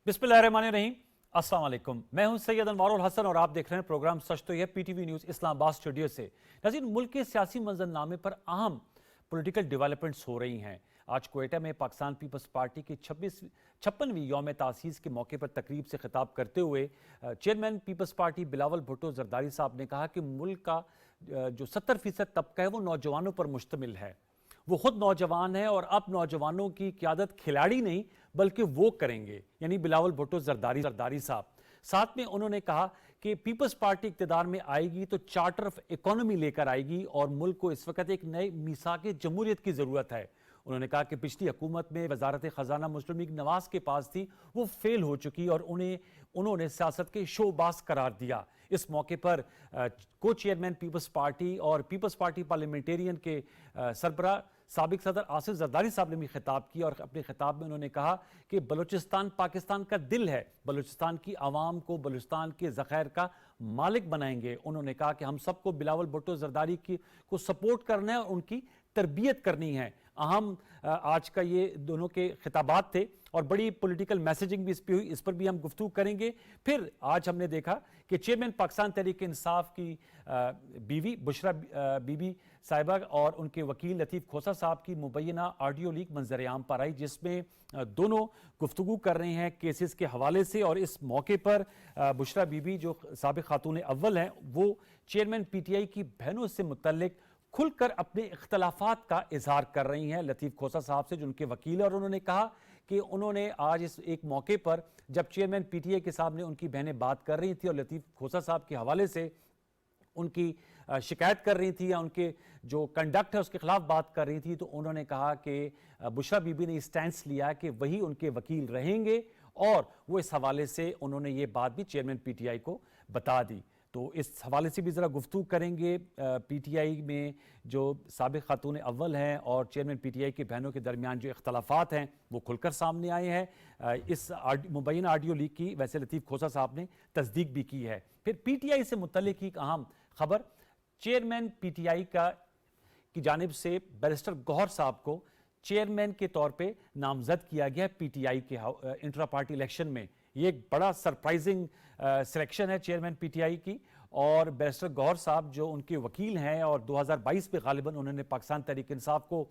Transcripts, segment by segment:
बिस्मिल्लाहिर्रहमानिर्रहीम। अस्सलाम वालेकुम। मैं हूं सैयद अनवारुल हसन और आप देख रहे हैं प्रोग्राम सच तो यह पीटीवी न्यूज़ इस्लामाबाद स्टूडियो से। नाज़रीन, मुल्क के सियासी मंजरनामे पर अहम पॉलिटिकल डेवलपमेंट्स हो रही हैं। आज क्वेटा में पाकिस्तान पीपल्स पार्टी की 56वीं यौम तासीस के मौके पर तकरीब से खिताब करते हुए chairman peoples party Bilawal Bhutto Zardari साहब ने कहा कि मुल्क का जो 70% तबका है वो नौजवानों पर मुश्तमिल है। वो खुद नौजवान है और अब नौजवानों की क़यादत खिलाड़ी नहीं बल्कि वो करेंगे, यानी बिलावल भुट्टो जरदारी साहब। साथ में उन्होंने कहा कि पीपल्स पार्टी इक़्तिदार में आएगी तो चार्टर ऑफ इकोनॉमी लेकर आएगी और मुल्क को इस वक्त एक नए मीसाक जमहूरियत की ज़रूरत है। उन्होंने कहा कि पिछली हुकूमत में वजारत ख़जाना मुस्लिम लीग नवाज के पास थी, वो फेल हो चुकी और उन्होंने सियासत के शोबाज करार दिया। इस मौके पर को चेयरमैन पीपल्स पार्टी और पीपल्स पार्टी पार्लियामेंटेरियन के सरबराह साबिक सदर आसिफ जरदारी साहब ने भी खिताब किया और अपने खिताब में उन्होंने कहा कि बलूचिस्तान पाकिस्तान का दिल है, बलूचिस्तान की आवाम को बलूचिस्तान के ज़ख़ायर का मालिक बनाएंगे। उन्होंने कहा कि हम सबको बिलावल भुट्टो जरदारी को सपोर्ट करना है और उनकी तरबियत करनी है। अहम आज का ये दोनों के खिताबात थे और बड़ी पॉलिटिकल मैसेजिंग भी इस पर हुई, इस पर भी हम गुफ्तगू करेंगे। फिर आज हमने देखा कि चेयरमैन पाकिस्तान तहरीक इंसाफ की बीवी बुशरा बीबी साहिबा और उनके वकील लतीफ़ खोसा साहब की मुबैना ऑडियो लीक मंजर-ए-आम पर आई, जिसमें दोनों गुफ्तगू कर रहे हैं केसेस के हवाले से। और इस मौके पर बुशरा बीबी जो साबिक खातून अव्वल हैं, वो चेयरमैन पीटीआई की बहनों से मुतल्लिक खुलकर अपने इख्तलाफात का इजहार कर रही हैं लतीफ़ खोसा साहब से, जो उनके वकील हैं। और उन्होंने कहा कि उन्होंने आज इस एक मौके पर जब चेयरमैन पीटीआई के सामने उनकी बहनें बात कर रही थी और लतीफ़ खोसा साहब के हवाले से उनकी शिकायत कर रही थी या उनके जो कंडक्ट है उसके खिलाफ बात कर रही थी, तो उन्होंने कहा कि बुशरा बीबी ने स्टैंस लिया कि वही उनके वकील रहेंगे और वो इस हवाले से उन्होंने ये बात भी चेयरमैन पीटीआई को बता दी। तो इस हवाले से भी ज़रा गुफ्तगू करेंगे। पीटीआई में जो साबिक खातून अव्वल हैं और चेयरमैन पीटीआई की बहनों के दरमियान जो इख्तलाफात हैं वो खुलकर सामने आए हैं। इस मुबैना ऑडियो लीक की वैसे लतीफ़ खोसा साहब ने तस्दीक भी की है। फिर पीटीआई से मुतल्लिक एक अहम खबर, चेयरमैन पीटीआई की जानिब से बैरिस्टर गौहर साहब को चेयरमैन के तौर पर नामजद किया गया पीटीआई के इंट्रा पार्टी इलेक्शन में। ये एक बड़ा सरप्राइजिंग सिलेक्शन है चेयरमैन पीटीआई की। और बैरिस्टर गौहर साहब जो उनके वकील हैं और 2022 में गालिबन उन्होंने पाकिस्तान तहरीक इंसाफ को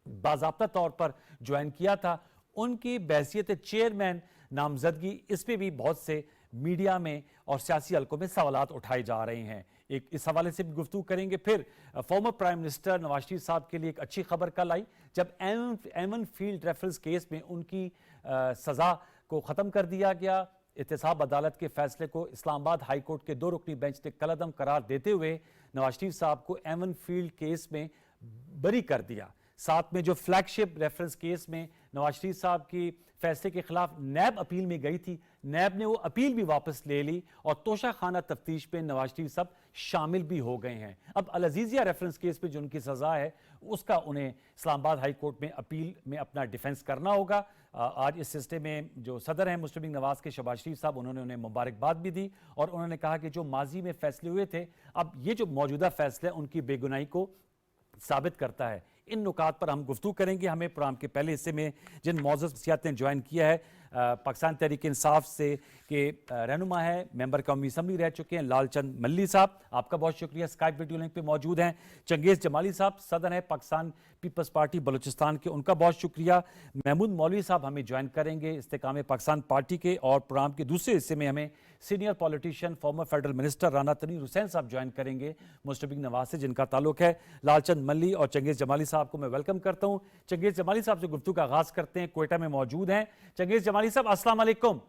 बाज़ाब्ता तौर पर ज्वाइन किया था, उनकी बैसियत चेयरमैन नामजदगी, इस पर भी बहुत से मीडिया में और सियासी हलकों में सवालात उठाए जा रहे हैं। एक इस हवाले से भी गुफ्तगू करेंगे। फिर former prime minister Nawaz Sharif साहब के लिए एक अच्छी खबर कल आई, जब एमन फील्ड रेफरेंस केस में उनकी सज़ा को ख़त्म कर दिया गया। एहतसाब अदालत के फैसले को इस्लामाबाद हाई कोर्ट के 2 रुकनी बेंच ने कलअदम करार देते हुए नवाज शरीफ साहब को एमन फील्ड केस में बरी कर दिया। साथ में जो फ्लैगशिप रेफरेंस केस में नवाज शरीफ साहब की फैसले के खिलाफ नैब अपील में गई थी, नैब ने वो अपील भी वापस ले ली और तोशा खाना तफ्तीश में नवाज शरीफ साहब शामिल भी हो गए हैं। अब अल अजीज़िया रेफरेंस केस पे जो उनकी सज़ा है उसका उन्हें इस्लामाबाद हाई कोर्ट में अपील में अपना डिफेंस करना होगा। आज इस सिलसिले में जो सदर हैं मुस्लिम लीग नवाज के शहबाज शरीफ साहब, उन्होंने उन्हें मुबारकबाद भी दी और उन्होंने कहा कि जो माजी में फैसले हुए थे, अब ये जो मौजूदा फैसला है उनकी बेगुनाही को साबित करता है। इन नुकात पर हम गुफ्तगू करेंगे। हमें प्रोग्राम के पहले हिस्से में जिन मौजूद शख्सियत ने ज्वाइन किया है, पाकिस्तान तहरीक इंसाफ से के रहनुमा है, मेंबर कौमी असम्बली रह चुके हैं लालचंद मल्ली साहब, आपका बहुत शुक्रिया। स्काइप वीडियो लिंक पे मौजूद हैं चंगेज़ जमाली साहब, सदर हैं पाकिस्तान पीपल्स पार्टी बलूचिस्तान के, उनका बहुत शुक्रिया। महमूद मौलवी साहब हमें ज्वाइन करेंगे इस्तेकाम पाकिस्तान पार्टी के। और प्रोग्राम के दूसरे हिस्से में हमें senior politician former federal minister Rana Tanveer Hussain साहब ज्वाइन करेंगे मुस्लिम लीग नवाज से, जिनका ताल्लुक है लालचंद मल्ली। और चंगेज़ जमाली साहब को मैं वेलकम करता हूँ। चंगेज़ जमाली साहब से गुफ्तगू का आगाज करते हैं, क्वेटा में मौजूद हैं। चंगेज़ जमाली साहब अस्सलाम वालेकुम।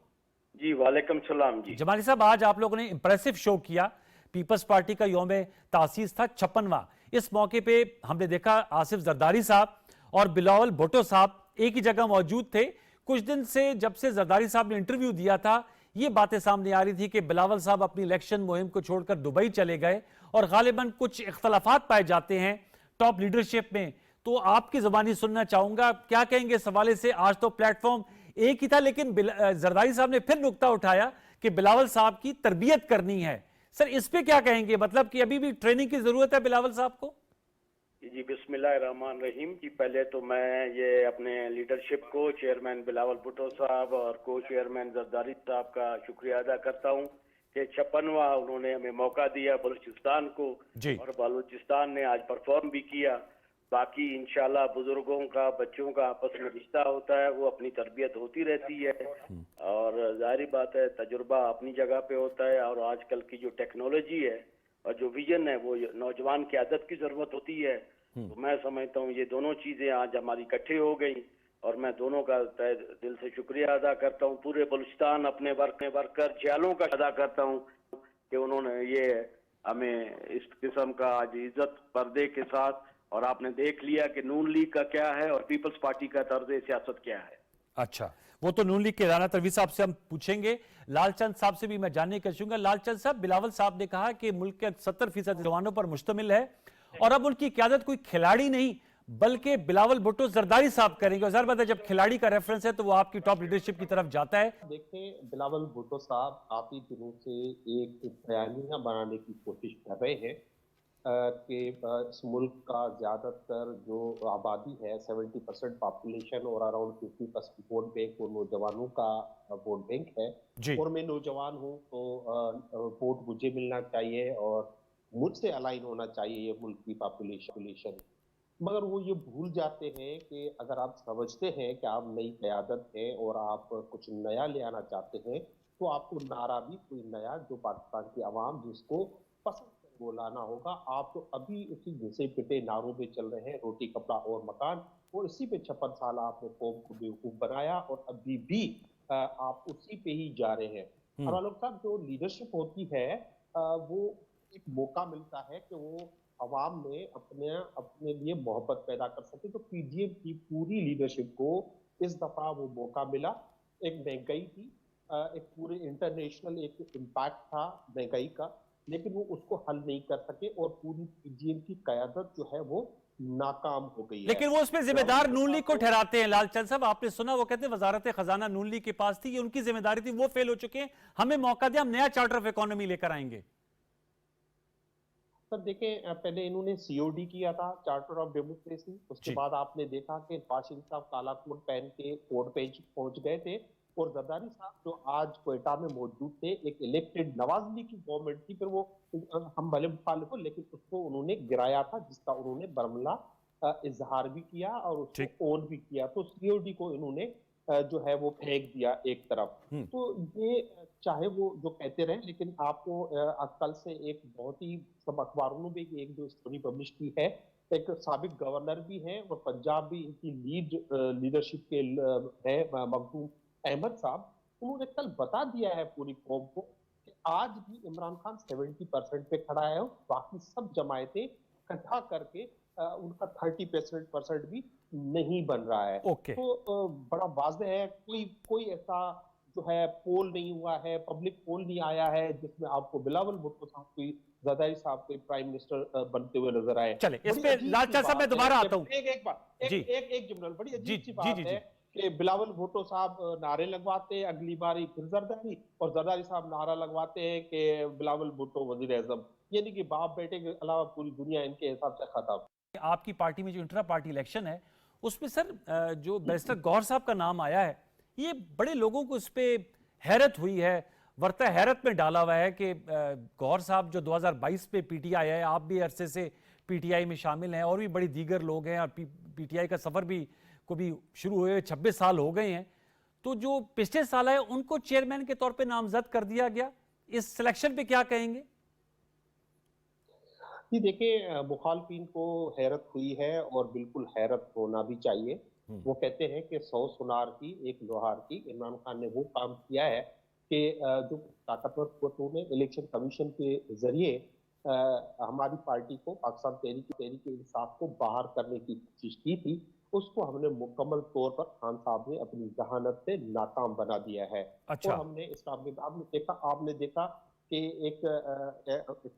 जी वालेकुम सलाम। जी जमाली साहब, आज आप लोगों ने इंप्रेसिव शो किया। पीपल्स पार्टी का यौम तासीस था 56वां। इस मौके पे हमने देखा आसिफ जरदारी साहब और बिलावल भुट्टो साहब एक ही जगह मौजूद थे। कुछ दिन से जब से जरदारी साहब ने इंटरव्यू दिया था, ये बातें सामने आ रही थी कि बिलावल साहब अपनी इलेक्शन मुहिम को छोड़कर दुबई चले गए और गालिबन कुछ इख्तलाफात पाए जाते हैं टॉप लीडरशिप में। तो आपकी ज़बानी सुनना चाहूंगा, क्या कहेंगे इस हवाले से? आज तो प्लेटफॉर्म एक ही था, लेकिन जरदारी साहब ने फिर नुक्ता उठाया कि बिलावल साहब की तरबियत करनी है। सर, इस पे क्या कहेंगे? मतलब कि अभी भी ट्रेनिंग की जरूरत है बिलावल साहब को? जी बिस्मिल्लाहिर्रहमानिर्रहीम जी। पहले तो मैं ये अपने लीडरशिप को, चेयरमैन बिलावल भुट्टो साहब और को चेयरमैन जरदारी साहब का शुक्रिया अदा करता हूँ कि 56वां उन्होंने हमें मौका दिया बलूचिस्तान को, जी और बलूचिस्तान ने आज परफॉर्म भी किया। बाकी इंशाल्लाह बुजुर्गों का, बच्चों का आपस में रिश्ता होता है, वो अपनी तरबियत होती रहती है, और जाहिर बात है तजुर्बा अपनी जगह पे होता है। और आजकल की जो टेक्नोलॉजी है और जो विजन है, वो नौजवान की आदत की जरूरत होती है। तो मैं समझता हूँ ये दोनों चीजें आज हमारी इकट्ठे हो गई, और मैं दोनों का तहे दिल से शुक्रिया अदा करता हूँ। पूरे बलूचिस्तान अपने वर्कर जियालों का अदा करता हूँ कि उन्होंने ये हमें इस किस्म का आज इज्जत पर्दे के साथ, और आपने देख लिया कि नून लीग का क्या है और पीपल्स पार्टी का तर्ज सियासत क्या है। अच्छा, वो तो नून लीग के राना तनवीर साहब से हम पूछेंगे। लालचंद साहब से भी मैं जानने की चाहूंगा। लालचंद साहब, बिलावल साहब ने कहा कि मुल्क के 70% जवानों पर मुश्तमिल है, और अब उनकी क़यादत कोई खिलाड़ी नहीं बल्कि बिलावल भुट्टो जरदारी साहब करेंगे। ज़ाहिर बात है जब खिलाड़ी का रेफरेंस है तो वो आपकी टॉप लीडरशिप की तरफ जाता है। देखें, बिलावल भुट्टो साहब काफी दिनों से एक बयानिया बनाने की कोशिश कर रहे हैं कि इस मुल्क का ज्यादातर जो आबादी है, 70% पॉपुलेशन और अराउंड 50% वोट बैंक वो नौजवानों का वोट बैंक है। जी और मैं नौजवान हूँ तो वोट मुझे मिलना चाहिए और मुझसे अलाइन होना चाहिए ये मुल्क की पॉपुलेशन। मगर वो ये भूल जाते हैं कि अगर आप समझते हैं कि आप नई क़यादत है और आप कुछ नया ले आना चाहते हैं, तो आपको नारा भी कोई नया जो पाकिस्तान की आवाम जिसको पसंद है वो लाना होगा। आप तो अभी उसी घिसे पिटे नारों पे चल रहे हैं, रोटी कपड़ा और मकान, और इसी पे 56 साल आपने कौम को बेवकूफ बनाया और अभी भी आप उसी पे ही जा रहे हैं। और आलोक साहब, जो लीडरशिप होती है वो एक मौका मिलता है कि वो अवाम में अपने अपने लिए मोहब्बत पैदा कर सके। तो पीडीएम की पूरी लीडरशिप को इस दफा वो मौका मिला। एक महंगाई थी, एक पूरे इंटरनेशनल एक इम्पैक्ट था महंगाई का, लेकिन वो उसको हल नहीं कर सके और पूरी पीडीएम की कयादत जो है वो नाकाम हो गई है। लेकिन वो उसमें जिम्मेदार नून लीग को ठहराते हैं। लालचंद साहब, आपने सुना वो कहते हैं वजारत खजाना नून लीग के पास थी, ये उनकी जिम्मेदारी थी, वो फेल हो चुके हैं, हमें मौका दिया, हम नया चार्टर ऑफ इकोनॉमी लेकर आएंगे। सर देखें, पहले इन्होंने सीओडी किया था, चार्टर ऑफ डेमोक्रेसी। उसके बाद आपने देखा कि पाशिल साहब काला कोट पहन के कोर्ट पे पहुंच गए थे, और जरदारी साहब जो आज क्वेटा में मौजूद थे, एक इलेक्टेड नवाज लीग की गवर्नमेंट थी, फिर वो हम भले मुखालिफ हो लेकिन उसको उन्होंने गिराया था, जिसका उन्होंने बरमला इजहार भी किया और उसको ओन भी किया। तो सीओडी को इन्होंने जो है वो फेंक दिया एक तरफ। तो ये चाहे वो जो कहते रहे, लेकिन आपको कल से एक बहुत ही सब अखबारों में भी एक जो स्टोरी पब्लिश की है, एक साबिक गवर्नर भी हैं और पंजाब भी इनकी लीडरशिप के है, मखदूम अहमद साहब, उन्होंने कल बता दिया है पूरी कौम को कि आज भी इमरान खान 70% पे खड़ा है, बाकी सब जमायतें इकट्ठा करके उनका 30% भी नहीं बन रहा है। तो बड़ा वाज़ेह है, कोई ऐसा जो है पोल नहीं हुआ है, पब्लिक पोल नहीं आया है जिसमें आपको बिलावल भुट्टो साहब कोई, जरदारी साहब कोई प्राइम मिनिस्टर बनते हुए नजर आए। चले इस पे लालचंद साहब मैं दोबारा आता हूं। एक जुमला, बड़ी अजीब सी बात है कि बिलावल भुट्टो साहब नारे लगवाते हैं, अगली बारी फिर जरदारी, और जरदारी साहब नारा लगवाते हैं कि बिलावल भुट्टो वजीर आजम, यानी कि बाप बेटे के अलावा पूरी दुनिया इनके हिसाब से खत्म। आपकी पार्टी में जो इंट्रा पार्टी इलेक्शन है उसमें सर जो बैरिस्टर गौहर साहब का नाम आया है, ये बड़े लोगों को इस पे हैरत हुई है, वर्ता हैरत में डाला हुआ है कि गौहर साहब जो 2022 पे पीटीआई है, आप भी अरसे से पीटीआई में शामिल हैं और भी बड़ी दीगर लोग हैं, और पीटीआई का सफर भी को भी शुरू हुए 26 साल हो गए हैं, तो जो पिछले साल है उनको चेयरमैन के तौर पे नामजद कर दिया गया, इस सिलेक्शन पे क्या कहेंगे? जी देखिए, मुखालफिन को हैरत हुई है और बिल्कुल हैरत होना भी चाहिए। वो कहते हैं कि 100 सुनार की एक लोहार की। इमरान खान ने वो काम किया है कि जो ताकतवर कुव्वतों ने इलेक्शन कमीशन के जरिए हमारी पार्टी को, पाकिस्तान तहरीक इंसाफ को बाहर करने की कोशिश की थी, उसको हमने मुकम्मल तौर पर खान साहब ने अपनी जहानत से नाकाम बना दिया है। अच्छा। और हमने इस काम में आपने देखा कि एक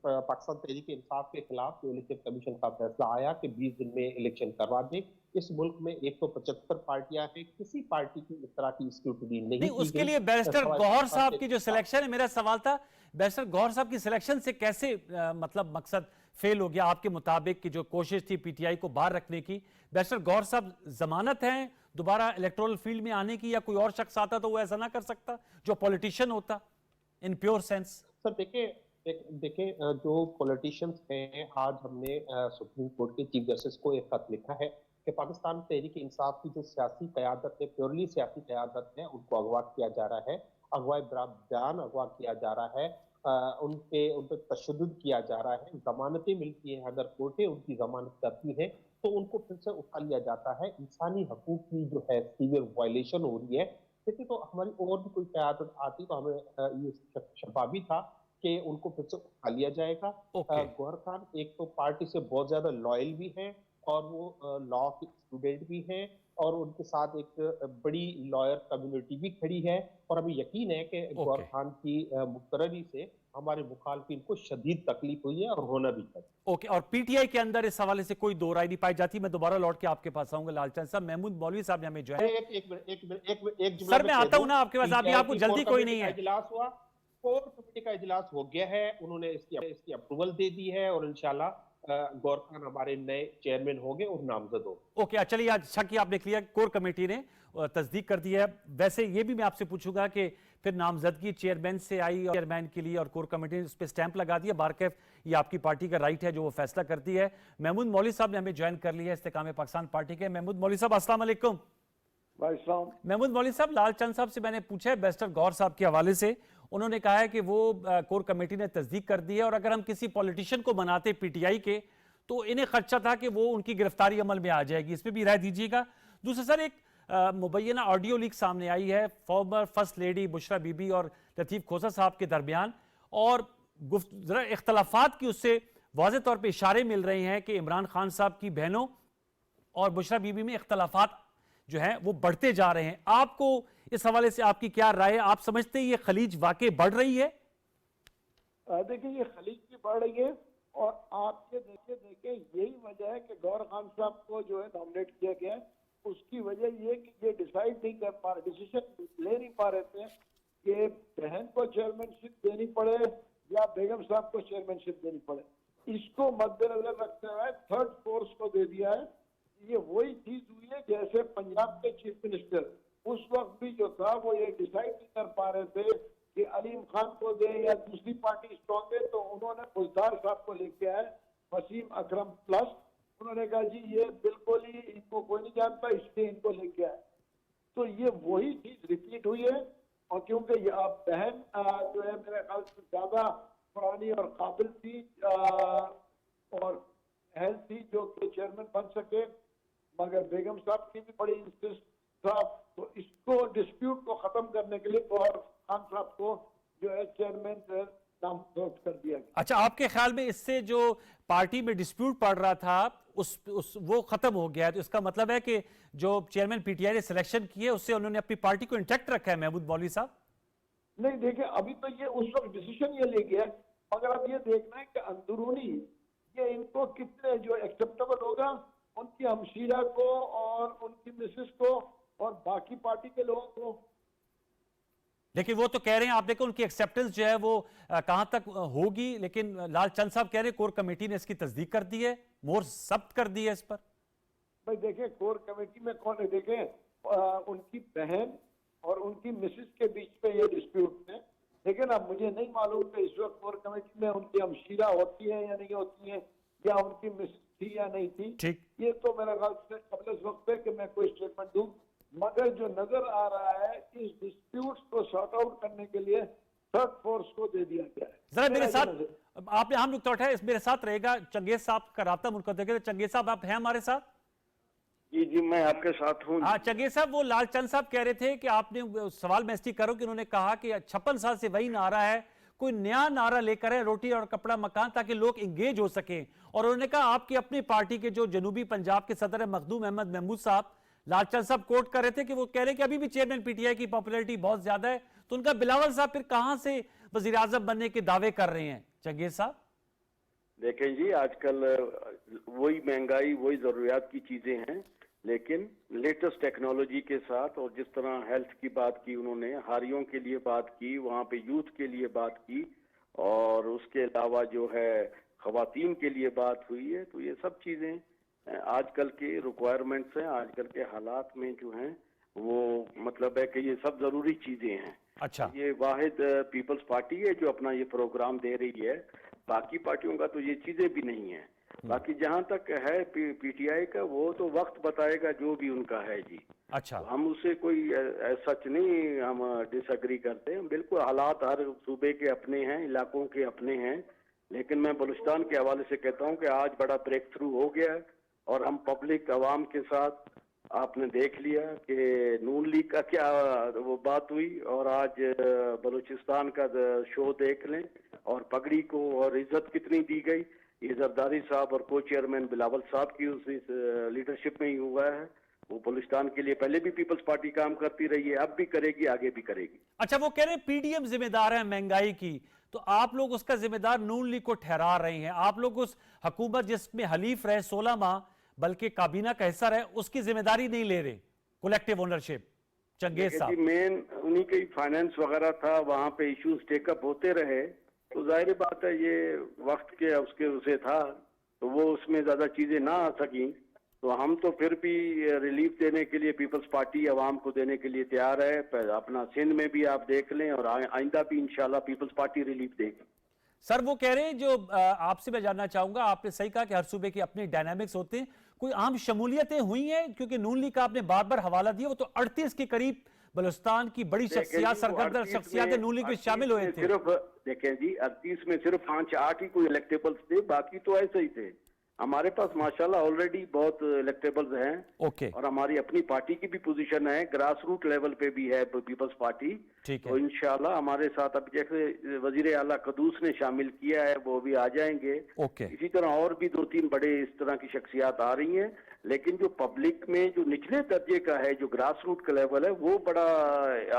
पाकिस्तान तहरीक इंसाफ के खिलाफ जो इलेक्शन कमीशन का फैसला आया कि 20 दिन में इलेक्शन करवा दें। इस मुल्क में 175 पार्टियां हैं, किसी पार्टी की इस तरह की स्क्रूटनी नहीं। उसके लिए बैरिस्टर गौहर साहब की जो सिलेक्शन है, मेरा सवाल था बैरिस्टर गौहर साहब की सिलेक्शन से कैसे मतलब मकसद फेल हो गया आपके मुताबिक की जो कोशिश थी पीटीआई को बाहर रखने की? बैरिस्टर गौहर साहब, जमानत है दोबारा इलेक्टोरल फील्ड में आने की, या कोई और शख्स आता तो वो ऐसा ना कर सकता जो पॉलिटिशियन होता इन प्योर सेंस? सर देखिए, देखिए जो पॉलिटिशियंस हैं, आज हमने सुप्रीम कोर्ट के चीफ जस्टिस को एक खत लिखा है कि पाकिस्तान तहरीक इंसाफ की जो सियासी क़यादत है, प्योरली सियासी क़यादत है, उनको अगवा किया जा रहा है, अगवा बयान अगवा किया जा रहा है, उन पे तशद्दुद किया जा रहा है, जमानतें मिलती हैं, अगर कोर्टें उनकी जमानत करती हैं तो उनको फिर से उठा लिया जाता है। इंसानी हकूक की जो है सीवियर वायलेशन हो रही है। देखिए, तो हमारी और भी कोई क़यादत आती तो हमें ये शफाफी था कि उनको फिर से उठा लिया जाएगा। ओके। गौहर खान एक तो पार्टी से बहुत ज्यादा लॉयल भी हैं और वो लॉ के स्टूडेंट भी हैं, और उनके साथ एक बड़ी लॉयर कम्युनिटी भी खड़ी है, और हमें यकीन है कि गौहर खान की मुकर्ररी से हमारे मुखालफिन को शदीद तकलीफ हुई है और होना भी है। ओके, और पीटीआई के अंदर इस हवाले से कोई दो राय नहीं पाई जाती। मैं दोबारा लौट के आपके पास आऊंगा लालचंद साहब। महमूद मौलवी साहब ने हमें जो है, एक सर मैं आता हूं ना आपके पास, अभी आपको जल्दी कोई नहीं है। इजलास हुआ, कोर कमेटी का इजलास हो गया है, उन्होंने इसकी अप्रूवल दे दी है, और इंशाल्लाह गौहर खान हमारे नए चेयरमैन होंगे और नामजद होंगे। ओके, चलिए, अच्छा कि आपने क्लियर, कोर कमेटी ने तस्दीक कर दी है। वैसे ये भी मैं आपसे पूछूंगा कि फिर नामजदगी चेयरमैन से आई, और चेयरमैन के लिए और कोर कमेटी ने उस पर स्टैंप लगा दिया। बारकैफ ये आपकी पार्टी का राइट है जो वो फैसला करती है। महमूद मौलवी साहब ने हमें ज्वाइन कर लिया है इस्तेकाम पाकिस्तान पार्टी के। महमूद मौलवी साहब, अस्सलाम वालेकुम। महमूद मौलवी साहब, लालचंद साहब से मैंने पूछा है बैरिस्टर गौहर साहब के हवाले से, उन्होंने कहा है कि वो कोर कमेटी ने तस्दीक कर दी है, और अगर हम किसी पॉलिटिशियन को बनाते पीटीआई के तो इन्हें खदशा था कि वो उनकी गिरफ्तारी अमल में आ जाएगी। इस पर भी राय दीजिएगा। दूसरा सर, एक मुबैना ऑडियो लीक सामने आई है farmer first lady Bushra Bibi और लतीफ खोसा साहब के दरमियान, और जरा इख्तलाफात की उससे वाज़ेह तौर पर इशारे मिल रहे हैं कि इमरान खान साहब की बहनों और बुशरा बीबी में इख्तलाफात जो है वो बढ़ते जा रहे हैं। आपको इस हवाले से आपकी क्या राय है? आप समझते हैं ये खलीज वाकई बढ़ रही है? देखिए, ये खलीज भी बढ़ रही है, और आप ये देखिए यही वजह है कि गौहर खान साहब को जो है नॉमिनेट किया गया है। उसकी वजह ये कि ये डिसाइड नहीं कर पा रहे, डिसीजन ले नहीं पा रहे थे कि बहन को चेयरमैनशिप देनी पड़े या बेगम साहब को चेयरमैनशिप देनी पड़े। इसको मद्देनजर रखते हुए थर्ड फोर्स को दे दिया है। ये वही चीज हुई है जैसे पंजाब के चीफ मिनिस्टर उस वक्त भी जो था वो ये डिसाइड नहीं कर पा रहे थे कि अलीम खान को दे या दूसरी पार्टी स्ट्रॉन्ग है, तो उन्होंने बुजदार साहब को लेके आए, वसीम अकरम प्लस। उन्होंने कहा जी ये बिल्कुल ही इनको कोई नहीं जानता, इसलिए इनको लेके आए। तो ये वही चीज रिपीट हुई है, और क्योंकि बहन जो है मेरे ख्याल से ज्यादा पुरानी और काबिल थी और अहल थी जो कि चेयरमैन बन सके, मगर बेगम साहब की भी बड़ी इंटरेस्ट था, तो इसको डिस्प्यूट को खत्म करने के लिए गौहर खान साहब को जो है चेयरमैन नामजद कर दिया गया। अच्छा, आपके ख्याल में इससे जो पार्टी में डिस्प्यूट पड़ रहा था वो खत्म हो गया है, तो इसका मतलब है कि जो चेयरमैन पीटीआई ने सिलेक्शन की है उससे उन्होंने अपनी पार्टी को इंटैक्ट रखा है? महमूद मौलवी साहब, नहीं देखिए, अभी तो ये उस वक्त डिसीजन ये ले गया, मगर अब ये देखना है कि अंदरूनी ये इनको कितने जो एक्सेप्टेबल होगा उनकी हमशीरा को और उनकी मिसेस को और बाकी पार्टी के लोगों को। लेकिन वो तो कह रहे हैं, आप देखो उनकी एक्सेप्टेंस जो है वो कहां तक होगी, लेकिन लालचंद साहब कह रहे हैं कोर कमेटी ने इसकी तस्दीक कर दी है, मोहर सख्त कर दी है इस पर। भाई देखें, कोर कमेटी में कौन है? देखें उनकी बहन और उनकी मिसेस के बीच में ये डिस्प्यूट है, लेकिन अब मुझे नहीं मालूम कि इस वक्त कोर कमेटी में उनकी हमशीरा होती है या नहीं होती है, या उनकी मिसेस थी या नहीं थी। ठीक, ये तो मेरा ख्याल से कबल इस वक्त है कि मैं कोई स्टेटमेंट दूं, मगर जो नजर आ रहा है इस डिस्प्यूट्स को सॉर्ट आउट करने के लिए थर्ड फोर्स को दे दिया गया है। जरा मेरे साथ, आपने हम नुकता उठाया, इस मेरे साथ रहेगा चंगेज साहब का राब्ता मुनक़िद है। चंगेज साहब, आप हैं हमारे साथ? जी जी, मैं आपके साथ हूँ। हाँ चंगेज साहब, वो लालचंद साहब कह रहे थे कि आपने सवाल मैं इसलिए करूं कि उन्होंने कहा कि 56 साल से वही नारा है, कोई नया नारा लेकर है, रोटी और कपड़ा मकान, ताकि लोग इंगेज हो सके। और उन्होंने कहा आपकी अपनी पार्टी के जो जनूबी पंजाब के सदर है मखदूम अहमद महमूद साहब, लालचंद साहब कोट कर रहे थे कि वो कह रहे हैं कि अभी भी चेयरमैन पीटीआई की पॉपुलैरिटी बहुत ज्यादा है, तो उनका बिलावल साहब फिर कहां से वजीर आजम बनने के दावे कर रहे हैं? चंगेज साहब देखें जी, आजकल वही महंगाई, वही जरूरियात की चीजें हैं, लेकिन लेटेस्ट टेक्नोलॉजी के साथ, और जिस तरह हेल्थ की बात की उन्होंने, हारियों के लिए बात की, वहाँ पे यूथ के लिए बात की, और उसके अलावा जो है खवातीन के लिए बात हुई है। तो ये सब चीजें आजकल के रिक्वायरमेंट्स हैं, आजकल के हालात में जो हैं वो मतलब है कि ये सब जरूरी चीजें हैं। अच्छा, ये वाहिद पीपल्स पार्टी है जो अपना ये प्रोग्राम दे रही है, बाकी पार्टियों का तो ये चीजें भी नहीं है। बाकी जहां तक है पीटीआई का, वो तो वक्त बताएगा जो भी उनका है जी। अच्छा, हम उससे कोई सच नहीं हम डिसएग्री करते हैं, बिल्कुल हालात हर सूबे के अपने हैं, इलाकों के अपने हैं। लेकिन मैं बलूचिस्तान के हवाले से कहता हूं कि आज बड़ा ब्रेक थ्रू हो गया है और हम पब्लिक अवाम के साथ, आपने देख लिया कि नून लीग का क्या वो बात हुई, और आज बलूचिस्तान का शो देख लें और पगड़ी को और इज्जत कितनी दी गई। ये जरदारी साहब और को चेयरमैन बिलावल साहब की उस लीडरशिप में ही हुआ है। वो बलूचिस्तान के लिए पहले भी पीपल्स पार्टी काम करती रही है, अब भी करेगी, आगे भी करेगी। अच्छा, वो कह रहे हैं पीडीएम जिम्मेदार है महंगाई की, तो आप लोग उसका जिम्मेदार नून लीग को ठहरा रहे हैं। आप लोग उस हुकूमत जिसमें हलीफ रहे 16 माह, बल्कि काबीना का हिस्सा रहे, उसकी जिम्मेदारी नहीं ले रहे। कलेक्टिव ओनरशिप चंगेज साहब, मेन उन्हीं के फाइनेंस वगैरह था, वहां पे इश्यूज टेकअप होते रहे, तो जाहिर बात है ये वक्त के उसके उसे था, तो वो उसमें ज्यादा चीजें ना आ सकी। तो हम तो फिर भी रिलीफ देने के लिए पीपल्स पार्टी आवाम को देने के लिए तैयार है। अपना सिंध में भी आप देख लें और आइंदा भी इंशाल्लाह पीपल्स पार्टी रिलीफ देगी। सर वो कह रहे हैं जो आपसे मैं जानना चाहूंगा, आपने सही कहा कि हर सूबे के अपने डायनामिक्स होते हैं, कोई आम शमूलियतें हुई हैं? क्योंकि नून लीग का आपने बार बार हवाला दिया, वो तो 38 के करीब बलूचिस्तान की बड़ी शख्सियात, सरगर्दा शख्सियात नून लीग में शामिल हुए थे। सिर्फ देखें जी, 38 में सिर्फ 5-8 ही कोई इलेक्टेबल्स थे, बाकी तो ऐसे ही थे। हमारे पास माशाल्लाह ऑलरेडी बहुत इलेक्टेबल्स हैं। ओके, और हमारी अपनी पार्टी की भी पोजीशन है, ग्रास रूट लेवल पे भी है पीपल्स पार्टी। ठीक है। तो इंशाल्लाह हमारे साथ अब जैसे वजीर आला कदूस ने शामिल किया है, वो भी आ जाएंगे। ओके, इसी तरह और भी 2-3 बड़े इस तरह की शख्सियात आ रही हैं। लेकिन जो पब्लिक में जो निचले दर्जे का है, जो ग्रास रूट का लेवल है, वो बड़ा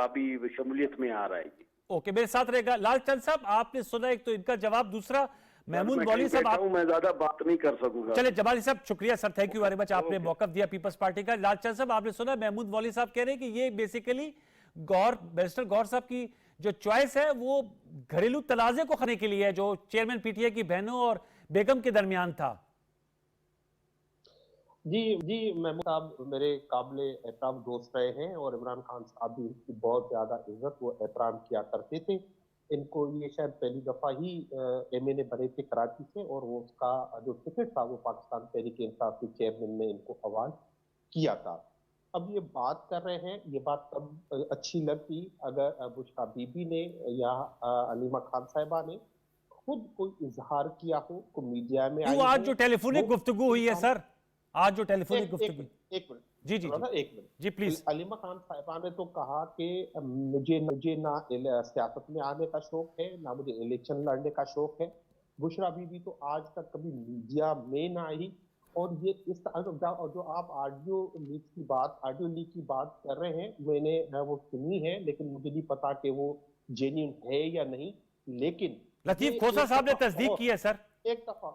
अभी शमूलियत में आ रहा है। ओके, मेरे साथ रहेगा लालचंद साहब। आपने सुना एक तो इनका जवाब, दूसरा महमूद मौलवी साहब। आप मैं ज्यादा बात नहीं कर सकूंगा। चले जमाली साहब, शुक्रिया sir, thank you very much, आपने मौकफ दिया पीपल्स पार्टी का। लालचंद साहब, आपने सुना महमूद मौलवी साहब कह रहे हैं कि ये बेसिकली बैरिस्टर गौर साहब की जो चॉइस है वो घरेलू तनाजे को खाने के लिए है, जो चेयरमैन पीटीआई की बहनों और बेगम के दरमियान था। जी जी, महमूद साहब मेरे काबिल एहतराम दोस्त रहे हैं और इमरान खान साहब भी इनकी बहुत ज्यादा इज्जत व एहतराम किया करते थे। इनको ये शायद पहली दफा ही एमएनए बने थे कराची से, और वो उसका जो टिकट था वो पाकिस्तान तहरीक इंसाफ के चेयरमैन ने इनको अवार्ड किया था। अब ये बात कर रहे हैं, ये बात तब अच्छी लगती अगर बुशरा बीबी ने या अलीमा खान साहिबा ने खुद कोई इजहार किया हो, को मीडिया में क्यों आज जो टेलीफोनिक गुफ्तगू हुई है सर, आज जो टेलीफोनिक गुफ्तगू, एक मिनट जी जी एक मिनट जी प्लीज। अलीमा खान साहिबा ने तो कहा कि मुझे ना सियासत में आने का शौक है, ना मुझे इलेक्शन लड़ने का शौक है। बुशरा बीबी तो आज तक कभी मीडिया में ना आई, और ये इस जो आप ऑडियो लीक की बात कर रहे हैं, मैंने वो सुनी है, लेकिन मुझे नहीं पता कि वो जेन्युइन है या नहीं। लेकिन लतीफ खोसा साहब ने तस्दीक की है सर। एक दफा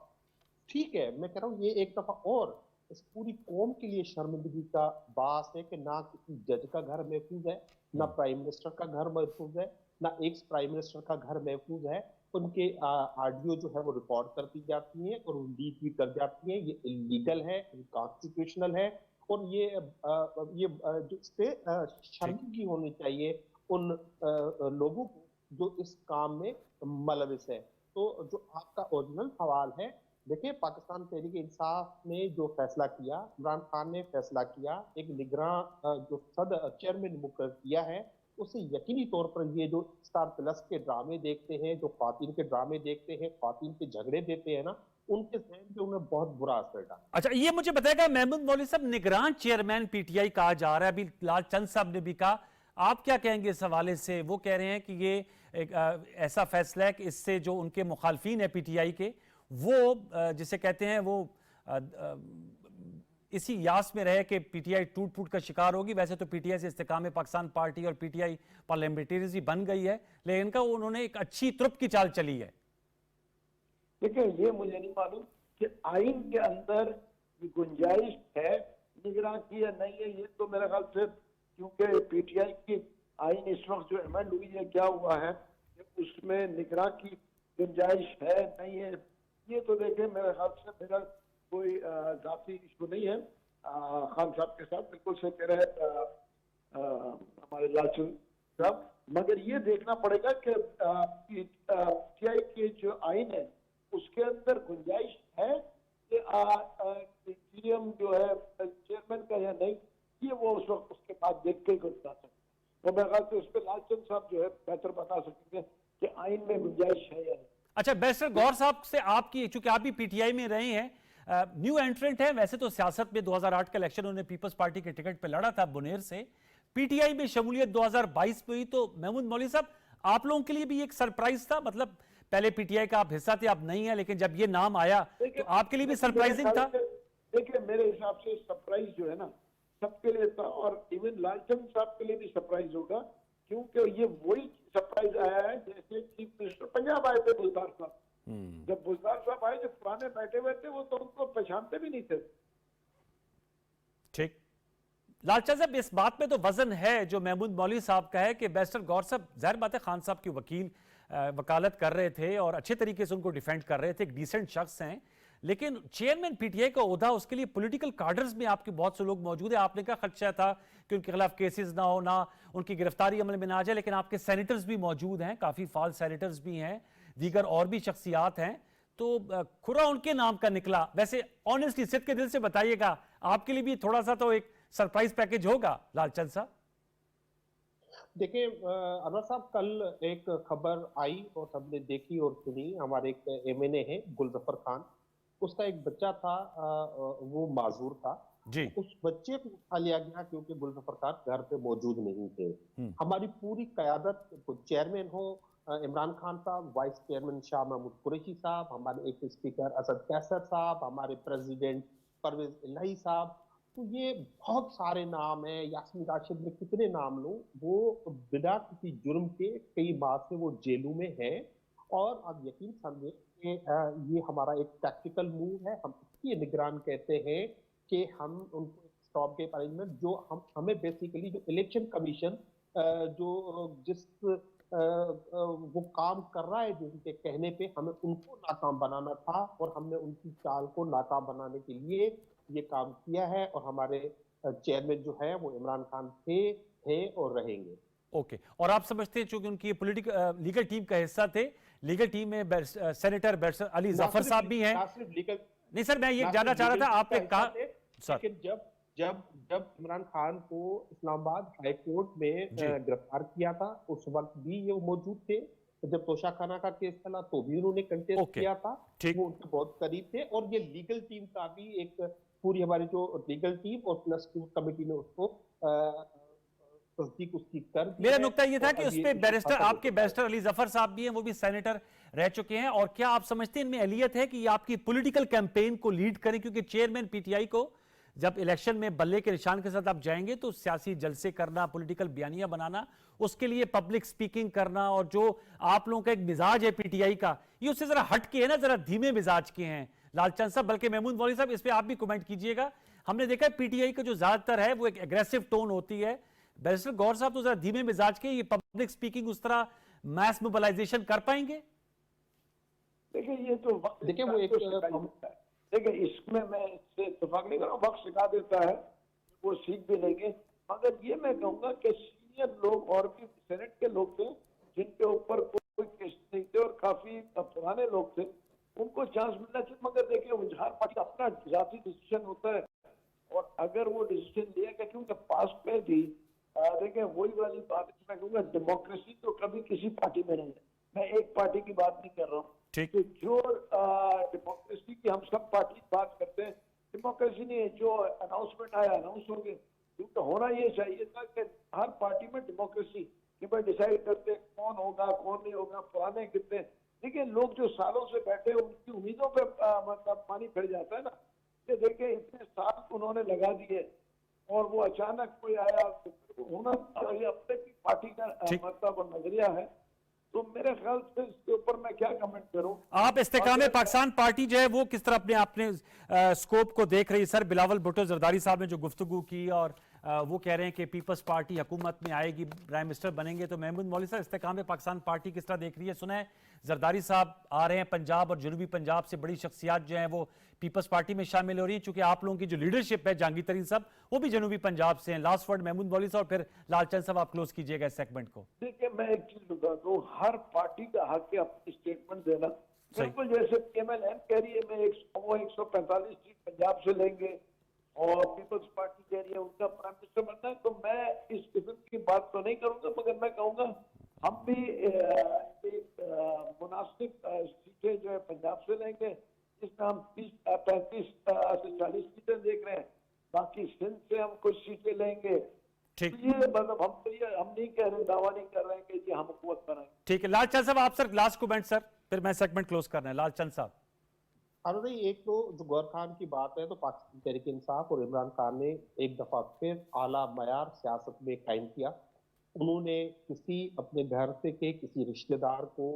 ठीक है, मैं कह रहा हूँ ये एक दफा और इस पूरी कौम के लिए शर्मिंदगी का बास है कि ना किसी जज का घर महफूज है, ना प्राइम मिनिस्टर का घर महफूज है, ना एक्स प्राइम मिनिस्टर का घर महफूज है। उनके ऑडियो जो है वो रिकॉर्ड कर दी जाती है और लीक भी कर जाती है। ये इलीगल है, अनकॉन्स्टिट्यूशनल है, और ये इस पे शर्मिंदगी होनी चाहिए उन लोगों को जो इस काम में मुलविस है। तो जो आपका ओरिजिनल सवाल है, देखिए पाकिस्तान तहरीक इंसाफ ने जो फैसला किया, इमरान खान ने फैसला किया, एक निगरान जो चेयरमैन मुकर्रर किया है, उससे यकीनी तौर पर ये जो स्टार प्लस के ड्रामे देखते हैं, जो ख्वातीन के ड्रामे देखते हैं, ख्वातीन के झगड़े देते हैं ना, उनके जहन पे उन्हें बहुत बुरा असर डाला। अच्छा, ये मुझे बताएगा महमूद मौलवी साहब, निगरान चेयरमैन पीटीआई कहा जा रहा है, अभी लालचंद साहब ने भी कहा, आप क्या कहेंगे इस हवाले से? वो कह रहे हैं कि ये एक ऐसा फैसला है कि इससे जो उनके मुखालफीन है पीटीआई के, वो जिसे कहते हैं वो इसी यास में रहे कि पीटीआई टूट फूट का शिकार होगी। वैसे तो पीटीआई से इस्तेकाम पाकिस्तान पार्टी और पीटीआई पार्लियामेंटेरियन बन गई है, लेकिन इनका उन्होंने एक अच्छी तुरुप की चाल चली है। देखिए, ये मुझे नहीं मालूम कि आइन के अंदर गुंजाइश है निगरान की या नहीं है। ये तो मेरे ख्याल से, क्योंकि पीटीआई की आइन इस वक्त जो अमेंड हुई है, क्या हुआ है कि उसमें निगरान की गुंजाइश है नहीं है, ये तो देखें मेरे ख्याल से मेरा कोई जाती इशू नहीं है खान साहब के साथ, बिल्कुल से कह रहे हमारे लालचंद साहब, मगर ये देखना पड़ेगा कि पीटीआई के जो आइन है उसके अंदर गुंजाइश है कि इंटीरियम जो है चेयरमैन का या नहीं, ये वो उस वक्त उसके बाद देख के ही बता सकते। तो मेरे ख्याल से उस पर लालचंद साहब जो है बेहतर बता सकेंगे कि आइन में गुंजाइश है या नहीं। अच्छा, बैरिस्टर गौर साहब से आपकी, चूंकि आप भी पीटीआई में रहे हैं, न्यू एंट्रेंट है वैसे तो सियासत में, 2008 का इलेक्शन उन्होंने पीपल्स पार्टी के टिकट पे लड़ा था बुनेर से, पीटीआई में शमूलियत 2022 में हुई, तो महमूद मौलवी साहब आप लोगों के लिए भी एक सरप्राइज था? मतलब पहले पीटीआई का आप हिस्सा थे, आप नहीं है, लेकिन जब ये नाम आया तो आपके लिए भी सरप्राइजिंग था? देखिए मेरे हिसाब से सरप्राइज जो है ना सबके लिए था, और इवन लालचंद साहब के लिए भी सरप्राइज होगा, क्योंकि ये वही सरप्राइज आया है जैसे चीफ मिनिस्टर पंजाब आए थे बुजदार साहब। जब बुजदार साहब आए, जो पुराने बैठे हुए थे वो तो उनको पहचानते भी नहीं थे। ठीक, लालचंद साहब इस बात में तो वजन है जो महमूद मौलवी साहब का है कि बैरिस्टर गौर साहब, जाहिर बात है खान साहब के वकील वकालत कर रहे थे और अच्छे तरीके से उनको डिफेंड कर रहे थे, एक डिसेंट शख्स हैं, लेकिन चेयरमैन पीटीआई का ओहदा, उसके लिए पॉलिटिकल कार्डर्स में आपके बहुत से लोग मौजूद है। आपने का खदशा था कि उनके खिलाफ केसेस ना हो, ना उनकी गिरफ्तारी अमल में ना आ जाए, लेकिन आपके सेनेटर्स भी मौजूद हैं, काफी फाल सेनेटर्स भी हैं, दीगर और भी शख्सियात हैं, तो खुरा उनके नाम का निकला। वैसे ऑनेस्टली सिद्ध के दिल से बताइएगा, आपके लिए भी थोड़ा सा तो एक सरप्राइज पैकेज होगा लालचंद साहब? देखिए अनवर साहब, कल एक खबर आई और सबने देखी और सुनी, हमारे एक एमएनए है गुलजफर खान, उसका एक बच्चा था, वो माजूर था जी। उस बच्चे को उठा लिया गया क्योंकि गुलजफर खान घर पे मौजूद नहीं थे। हमारी पूरी कयादत, चेयरमैन हो इमरान खान साहब, वाइस चेयरमैन शाह महमूद कुरैशी साहब, हमारे एक स्पीकर असद कैसर साहब, हमारे प्रेसिडेंट परवेज इलाही साहब, तो ये बहुत सारे नाम हैं, यास्मीन राशिद में कितने नाम लो, वो बिना किसी जुर्म के कई माह से वो जेलों में है। और आप यकीन समझे कि ये हमारा एक टैक्टिकल मूव है, हम इसकी निगरान कहते हैं कि हम उनको स्टॉप गेट अरेंजमेंट, जो हमें बेसिकली जो इलेक्शन कमीशन जो जिस वो काम कर रहा है जिनके कहने पे, हमें उनको नाकाम बनाना था और हमने उनकी चाल को नाकाम बनाने के लिए ये काम किया है। और हमारे चेयरमैन जो है वो इमरान खान थे, हैं और रहेंगे। ओके, और आप समझते हैं चूंकि उनकी पॉलिटिकल लीगल टीम का हिस्सा थे, लीगल टीम में सेनेटर बैरिस्टर अली जफर साहब भी हैं? नहीं सर, मैं ये जानना चाह रहा था, आपने कहा लेकिन जब इमरान खान को इस्लामाबाद हाई कोर्ट में गिरफ्तार किया था, उस वक्त भी ये मौजूद थे। जब तोशाखाना का केस चला तो भी उन्होंने कंटेस्ट किया था, वो उनके बहुत करीब थे। और ये लीगल टीम का भी एक पूरी हमारी जो लीगल टीम और प्लस 2 कमेटी ने उसको तस्दीक उसकी कर। मेरा नुक्ता ये था कि उसमें बैरिस्टर, आपके बैरिस्टर अली जफर साहब भी हैं, वो भी सेनेटर रह चुके हैं, और क्या आप समझते हैं इनमें अहलियत है कि ये आपकी पॉलिटिकल कैंपेन को लीड करें? क्योंकि चेयरमैन पीटीआई को जब इलेक्शन में बल्ले के निशान के साथ आप जाएंगे तो सियासी जलसे करना, पॉलिटिकल बयानियां बनाना, उसके लिए पब्लिक स्पीकिंग करना, और जो आप लोगों का एक मिजाज है पीटीआई का, ये उससे जरा हट के है ना, जरा धीमे मिजाज के हैं लालचंद साहब। बल्कि महमूद मौलवी साहब, इस पे आप भी कमेंट कीजिएगा। हमने देखा है पीटीआई का जो ज्यादातर है वो एक एग्रेसिव टोन होती है, बैरिस्टर गौर साहब तो जरा धीमे मिजाज के, ये पब्लिक स्पीकिंग उस तरह मैस मोबिलाइजेशन कर पाएंगे? देखिए ये तो देखिए वो एक देखिए इसमें मैं इससे इत्तेफाक नहीं कर रहा हूँ, वक्त सिखा देता है, वो सीख भी लेंगे। मगर ये मैं कहूँगा कि सीनियर लोग और भी सेनेट के लोग थे जिनके ऊपर कोई केस नहीं थे और काफी पुराने लोग थे, उनको चांस मिलना चाहिए। मगर देखिए हर पार्टी का अपना जाती डिसीजन होता है, और अगर वो डिसीजन लिया गया, क्योंकि पास्ट में भी देखिए वही वाली बात मैं कहूँगा, डेमोक्रेसी तो कभी किसी पार्टी में नहीं है, मैं एक पार्टी की बात नहीं कर रहा हूँ। तो जो डेमोक्रेसी की हम सब पार्टी बात करते हैं, डेमोक्रेसी नहीं है, जो अनाउंसमेंट आया अनाउंस हो गए, क्योंकि होना ये चाहिए था कि हर पार्टी में डेमोक्रेसी कि भाई डिसाइड करते कौन होगा कौन नहीं होगा, पुराने कितने। देखिए लोग जो सालों से बैठे उनकी उम्मीदों पे मतलब पानी फिर जाता है ना, कि देखिए इतने साल उन्होंने लगा दिए और वो अचानक कोई आया, होना ये अपने की पार्टी का मतलब नजरिया है। तो मेरे ख्याल से इसके ऊपर मैं क्या कमेंट करूं। आप इस्तेकाम पाकिस्तान पार्टी जो है वो किस तरह अपने स्कोप को देख रही है? सर बिलावल भुट्टो जरदारी साहब ने जो गुफ्तगू की और वो कह रहे हैं कि पीपल्स पार्टी हुकूमत में आएगी, प्राइम मिनिस्टर बनेंगे। तो महमूद मौलवी साहब, इस्तेकाम पाकिस्तान पार्टी किस तरह देख रही है? सुना है जरदारी साहब आ रहे हैं पंजाब और जनूबी पंजाब से, बड़ी शख्सियात जो हैं वो पीपल्स पार्टी में शामिल हो रही है, चूंकि आप लोगों की जो लीडरशिप है, जहांगीर तरीन साहब वो भी जनूबी पंजाब से हैं। लास्ट वर्ड महमूद मौलवी साहब, फिर लालचंद साहब आप क्लोज कीजिएगा इस सेगमेंट को। देखिए, मैं एक चीज बता दूं, हर पार्टी का हक है अपनी स्टेटमेंट देना। बिल्कुल जैसे PMLN कह रही है मैं 145 सीट पंजाब से लेंगे और पीपल्स पार्टी कह रही है उनका प्राइम मिनिस्टर बनना है, तो मैं इस किस्म की बात तो नहीं करूंगा, मगर मैं कहूंगा हम भी एक मुनासिब सीटें जो है पंजाब से लेंगे, जिसमें हम 35 से 40 सीटें देख रहे हैं, बाकी सिंध से हम कुछ सीटें लेंगे। ठीक, तो ये मतलब हम नहीं कह रहे, दावा नहीं कर रहे हैं कि ये हम हुकूमत बनाएंगे। ठीक है लालचंद साहब, आप सर लास्ट कमेंट सर, फिर मैं सेगमेंट क्लोज करना है। लालचंद साहब। नहीं, एक तो जो गौर खान की बात है, तो पाकिस्तान तहरीक इंसाफ और इमरान खान ने एक दफा फिर आला मयार सियासत में कायम किया। उन्होंने किसी अपने घर से के किसी रिश्तेदार को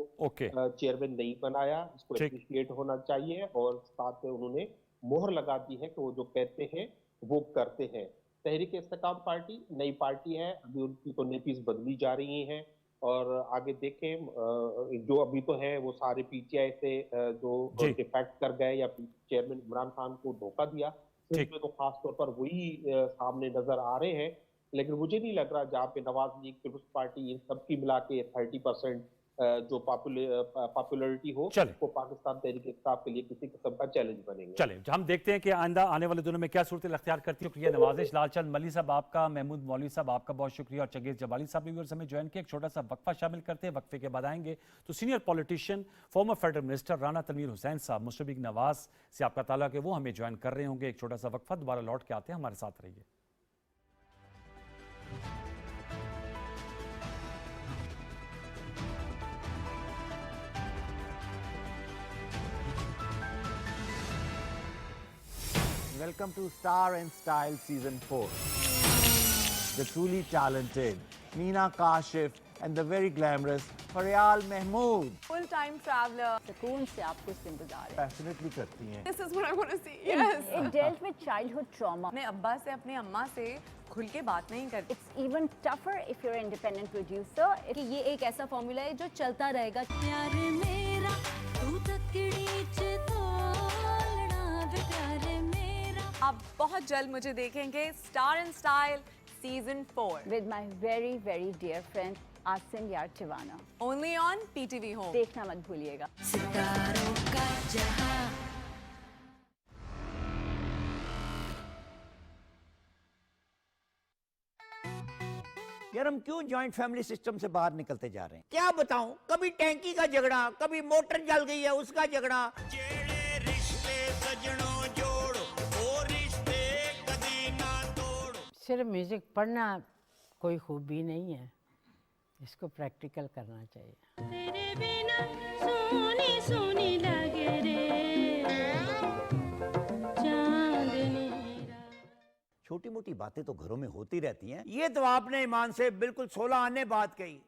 चेयरमैन नहीं बनाया, इसको अप्रिशिएट होना चाहिए, और साथ में उन्होंने मोहर लगा दी है कि वो जो कहते हैं वो करते हैं। तहरीक इस्तेकाम पार्टी नई पार्टी है, अभी उनकी तो नीतियां बदली जा रही हैं, और आगे देखें जो अभी तो है वो सारे PTI से जो डिफेक्ट कर गए या चेयरमैन इमरान खान को धोखा दिया, इसमें तो खास तौर पर वही सामने नजर आ रहे हैं। लेकिन मुझे नहीं लग रहा जहाँ पे नवाज लीग, पीपल्स पार्टी, इन सब की मिला के 30% जो पॉपुलरिटी हो, वो पाकिस्तान तहरीक इंसाफ के लिए किसी किस्म का चैलेंज बनेंगे। चले हम देखते हैं कि आइंदा आने वाले दिनों में क्या सूरत अख्तियार करती है। शुक्रिया नवाजिश। लालचंद मल्ली साहब आपका, महमूद मौलवी साहब आपका बहुत शुक्रिया, और चंगेज जबाली साहब ने भी हमें ज्वाइन किया। एक छोटा सा वक्फा शामिल करते हैं, वक्फे के बाद आएंगे तो senior politician former federal minister Rana Tanveer Hussain साहब मुशरफ नवाज से आपका ताल्लुक है, वो हमें ज्वाइन कर रहे होंगे। एक छोटा सा वक्फा, दोबारा लौट के आते हैं, हमारे साथ रहिए। Welcome to Star and Style Season 4. The truly talented Meena Kashif and the very glamorous Faryal Mahmood. Full-time traveler. सुकून से आपको इंतजार है। Passionately करती हैं। This is what I want to see. Yes. It dealt with childhood trauma. अपने अब्बा से, अपने अम्मा से खुल के बात नहीं करती। It's even tougher if you're an independent producer. कि ये एक ऐसा फॉर्मूला है जो चलता रहेगा। प्यार मेरा तू तकड़ी च तोलना वे प्यार मेरा। आप बहुत जल्द मुझे देखेंगे star and style season 4 with my very very dear friend Asim Yar Tiwana. Only on PTV home. देखना मत भूलिएगा। सितारों का जहां। यार हम क्यों जॉइंट फैमिली सिस्टम से बाहर निकलते जा रहे हैं? क्या बताऊं, कभी टैंकी का झगड़ा, कभी मोटर जल गई है उसका झगड़ा। सिर्फ म्यूजिक पढ़ना कोई खूबी नहीं है, इसको प्रैक्टिकल करना चाहिए। तेरे बिना सोनी सोनी लगे रे चांदनी। छोटी मोटी बातें तो घरों में होती रहती हैं। ये तो आपने ईमान से बिल्कुल 16 आने बात कही।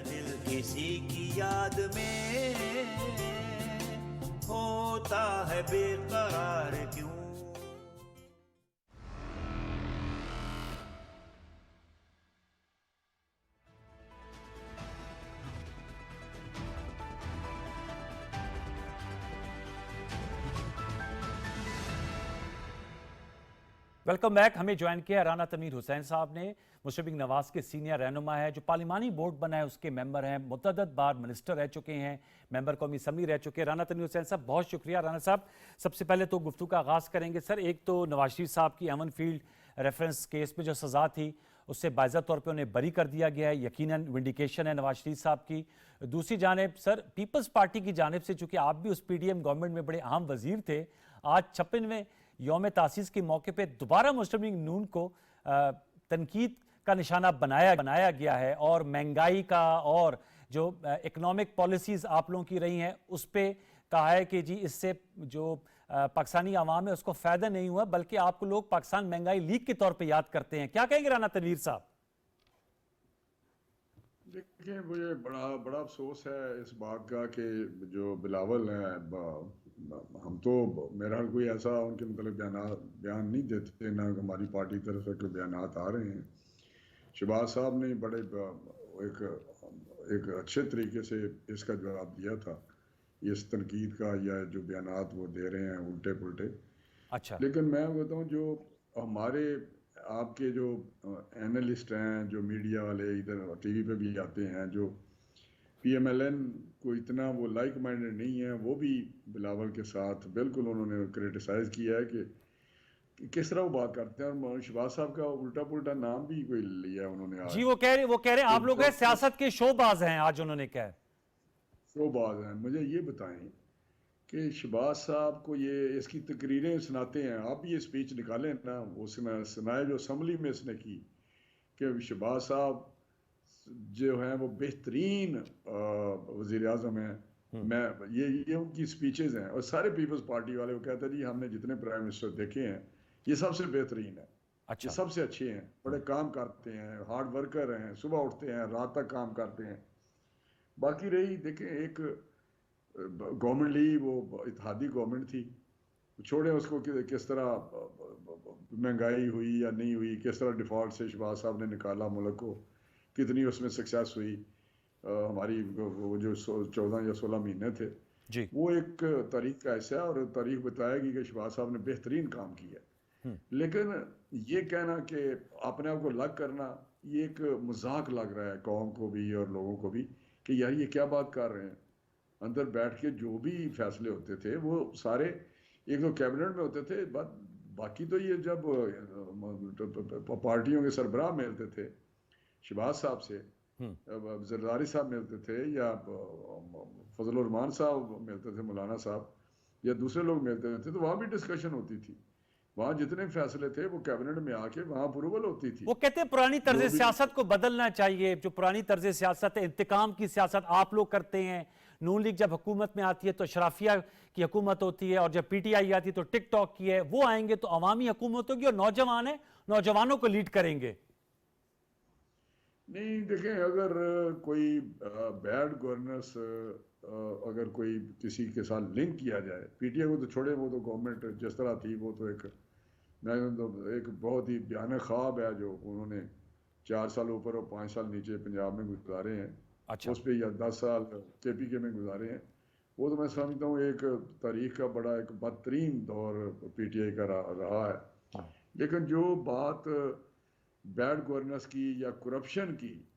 दिल किसी की याद में होता है बेकरार क्यों? Welcome back. हमें ज्वाइन किया राना तनवीर हुसैन साहब ने, मुशरफ नवाज के सीनियर रहनुमा है, जो पार्लिमानी बोर्ड बना है उसके मेंबर हैं, मुतअद्दिद बार मिनिस्टर रह चुके हैं, मेंबर कौमी असम्बली रह चुके हैं। राना तनवीर हुसैन साहब बहुत शुक्रिया। राना साहब, सबसे पहले तो गुफ्तगू का आगाज़ करेंगे सर। एक तो नवाज शरीफ साहब की अमन फील्ड रेफरेंस केस में जो सज़ा थी उससे बाइज़्ज़त तौर पर उन्हें बरी कर दिया गया है, यकीनन विंडिकेशन है नवाज शरीफ साहब की। दूसरी जानिब सर, पीपल्स पार्टी की जानिब से, चूँकि आप भी उस PDM गवर्नमेंट में बड़े अहम वजीर थे, आज 56वें यौम तासीस के मौके पे दोबारा मुस्लिम लीग नून को तनकीद का निशाना बनाया गया है, और महंगाई का और जो इकोनॉमिक पॉलिसीज़ आप लोगों की रही हैं उस पर कहा है कि जी इससे जो पाकिस्तानी आवाम है उसको फ़ायदा नहीं हुआ, बल्कि आपको लोग पाकिस्तान महंगाई लीग के तौर पे याद करते हैं। क्या कहेंगे राना तनवीर साहब? देखिए, मुझे बड़ा अफसोस है इस बात का कि जो बिलावल हैं हम तो मेरा कोई ऐसा उनके मतलब बयान नहीं देते, ना हमारी पार्टी की तरफ से कोई बयान आ रहे हैं। शहबाज साहब ने बड़े एक अच्छे तरीके से इसका जवाब दिया था, इस तनकीद का या जो बयानात वो दे रहे हैं उल्टे पुल्टे। अच्छा, लेकिन मैं बताऊं, जो हमारे आपके जो एनालिस्ट हैं, जो मीडिया वाले इधर टीवी पे भी आते हैं, जो पीएमएलएन को इतना वो लाइक माइंडेड नहीं है, वो भी बिलावल के साथ बिल्कुल उन्होंने क्रिटिसाइज किया है कि किस तरह वो बात करते हैं। और शहबाज साहब का उल्टा पुल्टा नाम भी कोई लिया उन्होंने आज। जी वो कह रहे आप लोग हैं सियासत के शोबाज हैं, आज उन्होंने कहा शोबाज हैं। मुझे ये बताएं कि शहबाज साहब को ये इसकी तकरीरें सुनाते हैं, आप ये स्पीच निकालें ना, वो सुनाए जो असम्बली में इसने की कि शहबाज साहब जो हैं वो बेहतरीन वज़ीर आज़म हैं। मैं ये उनकी स्पीचेस हैं, और सारे पीपल्स पार्टी वाले वो कहते हैं जी हमने जितने प्राइम मिनिस्टर देखे हैं ये सबसे बेहतरीन है। अच्छा, ये सबसे अच्छे हैं, बड़े काम करते हैं, हार्ड वर्कर हैं, सुबह उठते हैं रात तक काम करते हैं। बाकी रही देखें, एक गवर्नमेंट ली, वो इत्तेहादी गवर्नमेंट थी, छोड़े उसको किस तरह महंगाई हुई या नहीं हुई, किस तरह डिफॉल्ट से शहबाज साहब ने निकाला मुल्क को, कितनी उसमें सक्सेस हुई। हमारी वो जो 14 या 16 महीने थे जी, वो एक तारीख का हिस्सा है, और तारीख बताएगी कि शहबाज साहब ने बेहतरीन काम किया। लेकिन ये कहना कि अपने आप को अलग करना, ये एक मजाक लग रहा है कौम को भी और लोगों को भी कि यार ये क्या बात कर रहे हैं। अंदर बैठ के जो भी फैसले होते थे वो सारे एक तो कैबिनेट में होते थे, बाकी तो ये जब पार्टियों के सरबराह मिलते थे शहबाज साहब से, जरदारी साहब मिलते थे या फजल रहमान साहब मिलते थे, मौलाना साहब या दूसरे लोग मिलते थे, तो वहाँ भी डिस्कशन होती थी। वहाँ जितने फैसले थे वो कैबिनेट में आके वहाँ अप्रूवल होती थी। वो कहते हैं पुरानी तर्ज सियासत को बदलना चाहिए। जो पुरानी तर्ज सियासत है, इंतकाम की सियासत आप लोग करते हैं। नून लीग जब हुकूमत में आती है तो शराफिया की हुकूमत होती है, और जब पीटीआई आती है तो टिकटॉक की है। वो आएंगे तो अवामी हुकूमत होगी, और नौजवान है, नौजवानों को लीड करेंगे। नहीं देखें, अगर कोई बैड गवर्नेंस अगर कोई किसी के साथ लिंक किया जाए, पीटीआई को तो छोड़े, वो तो गवर्नमेंट जिस तरह थी वो तो एक बहुत ही बयान ख्वाब है जो उन्होंने 4 साल ऊपर और 5 साल नीचे पंजाब में गुजारे हैं। अच्छा, उस पर या 10 साल केपीके में गुजारे हैं। वो तो मैं समझता हूँ एक तारीख का बड़ा एक बदतरीन दौर पीटीआई का रहा है। लेकिन जो बात बैड गवर्नेंस की या करप्शन की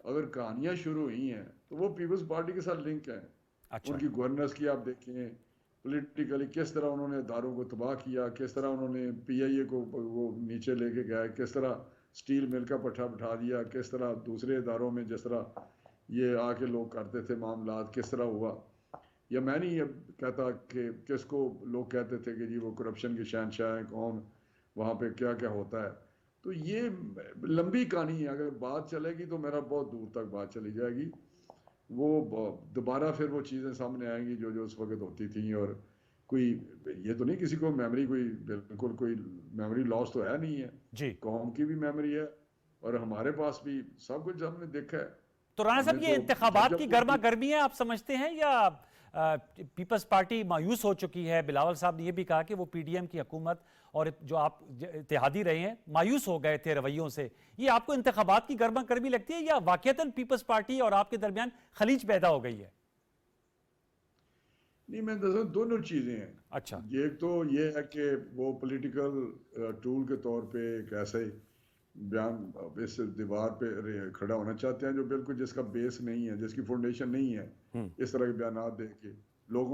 अगर कहानियां शुरू हुई हैं तो वो पीपल्स पार्टी के साथ लिंक है। अच्छा, उनकी गवर्नेंस की आप देखें, पॉलिटिकली किस तरह उन्होंने इदारों को तबाह किया, किस तरह उन्होंने पीआईए को वो नीचे लेके गए, किस तरह स्टील मिल का पट्टा बिठा दिया, किस तरह दूसरे इदारों में जिस तरह ये आके लोग करते थे मामलात, किस तरह हुआ। या मैं नहीं कहता कि किसको लोग कहते थे कि जी वो करप्शन के शहंशाह हैं, कौन वहाँ पे क्या क्या होता है। तो ये लंबी कहानी है, अगर बात चलेगी तो मेरा बहुत दूर तक बात चली जाएगी। वो दोबारा फिर वो चीज़ें सामने आएंगी जो जो उस वक्त होती थी। और कोई ये तो नहीं किसी को मेमोरी बिल्कुल कोई मेमोरी लॉस तो है नहीं है जी, कौम की भी मेमोरी है और हमारे पास भी सब कुछ हमने देखा है। तो राणा साहब ये इंतखाबात की गर्मा गर्मी है आप समझते हैं, या पीपल्स पार्टी मायूस हो चुकी है? बिलावल साहब ने यह भी कहा कि वो पीडीएम की हुकूमत और जो आप इत्तेहादी रहे हैं मायूस हो गए थे रवैयों से। ये आपको इंतखाबात की गर्मा गर्मी लगती है, या वाकईतन पीपल्स पार्टी और आपके दरमियान खलीज पैदा हो गई है? नहीं, मैं दरअसल दोनों चीज़ें हैं। अच्छा, एक तो ये है कि वो पॉलिटिकल टूल के तौर पे एक ऐसे बयान इस दीवार पे खड़ा होना चाहते हैं जो बिल्कुल जिसका बेस नहीं है, जिसकी फाउंडेशन नहीं है। इस तरह के बयानात दे के लोग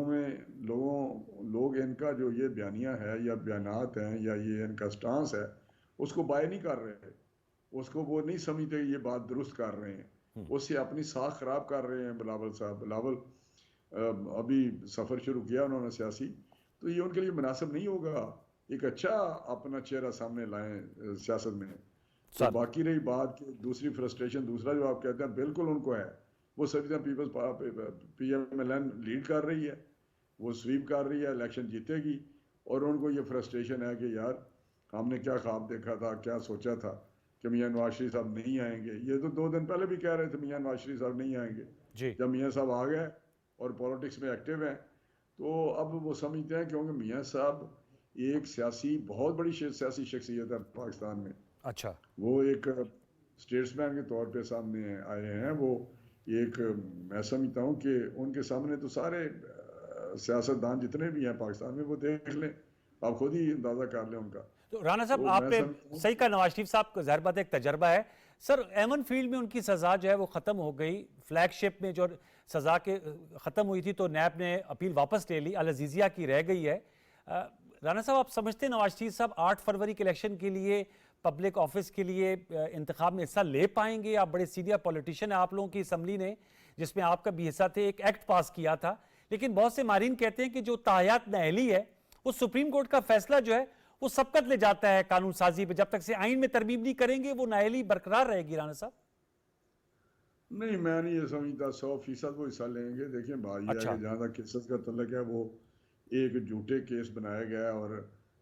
इनका जो ये बयानिया है या बयानात हैं या ये इनका स्टांस है उसको बाय नहीं कर रहे, उसको वो नहीं समझते ये बात दुरुस्त कर रहे हैं, उससे अपनी साख खराब कर रहे हैं। बिलावल साहब, बिलावल अभी सफ़र शुरू किया उन्होंने सियासी, तो ये उनके लिए मुनासिब नहीं होगा। एक अच्छा अपना चेहरा सामने लाएं सियासत में। तो बाकी रही बात की दूसरी फ्रस्ट्रेशन, दूसरा जो आप कहते हैं बिल्कुल उनको है। वो सभी पीपल्स पीएमएलएन लीड कर रही है, वो स्वीप कर रही है, इलेक्शन जीतेगी, और उनको ये फ्रस्ट्रेशन है कि यार हमने क्या ख्वाब देखा था, क्या सोचा था कि मियां नवाज शरीफ साहब नहीं आएंगे। ये तो 2 दिन पहले भी कह रहे थे मियां नवाज शरीफ साहब नहीं आएंगे। जब मियां साहब आ गए और पॉलिटिक्स में एक्टिव हैं तो अब वो समझते हैं क्योंकि मियाँ साहब एक सियासी बहुत बड़ी सियासी शख्सियत है पाकिस्तान में। अच्छा, वो एक स्टेट्समैन के तौर पे सामने आए हैं। वो एक, मैं समझता हूँ कि उनके सामने तो सारे सियासतदान जितने भी हैं पाकिस्तान में, वो देख लें, आप खुद ही अंदाजा कर लें उनका। तो राना साहब तो मैं आपने समझता हूँ सही कहा, नवाज शरीफ साहब को ज़ाहिर बात है एक तजर्बा है। सर एमन फील्ड में उनकी सज़ा जो है वो ख़त्म हो गई, फ्लैगशिप में जो सज़ा के ख़त्म हुई थी तो नैब ने अपील वापस ले ली, अल अजीज़िया की रह गई है। राना साहब आप समझते हैं नवाज शरीफ साहब 8 फरवरी के इलेक्शन के लिए पब्लिक ऑफिस के लिए इंतखाब में हिस्सा ले पाएंगे? आप बड़े सीनियर पॉलिटिशियन है, आप लोगों की असम्बली ने जिसमें आपका भी हिस्सा थे एक एक्ट पास किया था, लेकिन बहुत से मारीन कहते हैं कि जो तायात नाअहली है वो सुप्रीम कोर्ट का फैसला जो है वो सबकत ले जाता है कानून साजी पे, जब तक से आइन में तरमीम नहीं करेंगे वो नाअहली बरकरार रहेगी। राना साहब नहीं, मैं नहीं ये समझता 100% वो हिस्सा लेंगे। देखिए बात यह अच्छा। है कि जहाँ तक केसेस का तल्लक है, वो एक झूठे केस बनाया गया है और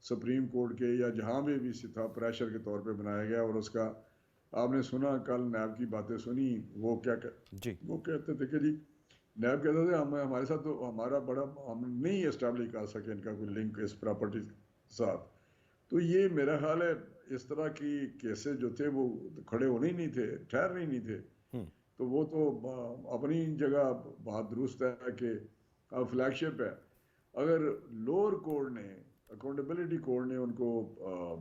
सुप्रीम कोर्ट के या जहाँ भी था प्रेशर के तौर पे बनाया गया। और उसका आपने सुना, कल नैब की बातें सुनी, वो क्या जी वो कहते थे कि जी नैब कहते थे हम हमारे साथ तो हमारा बड़ा हम नहीं एस्टेब्लिश कर सके इनका कोई लिंक इस प्रॉपर्टी के साथ। तो ये मेरा ख्याल है इस तरह की केसेस जो थे वो खड़े होने ही नहीं थे, ठहरने ही नहीं थे। तो वो तो अपनी जगह बात दुरुस्त है कि अब फ्लैगशिप है। अगर लोअर कोर्ट ने, अकाउंटेबिलिटी कोर्ट ने उनको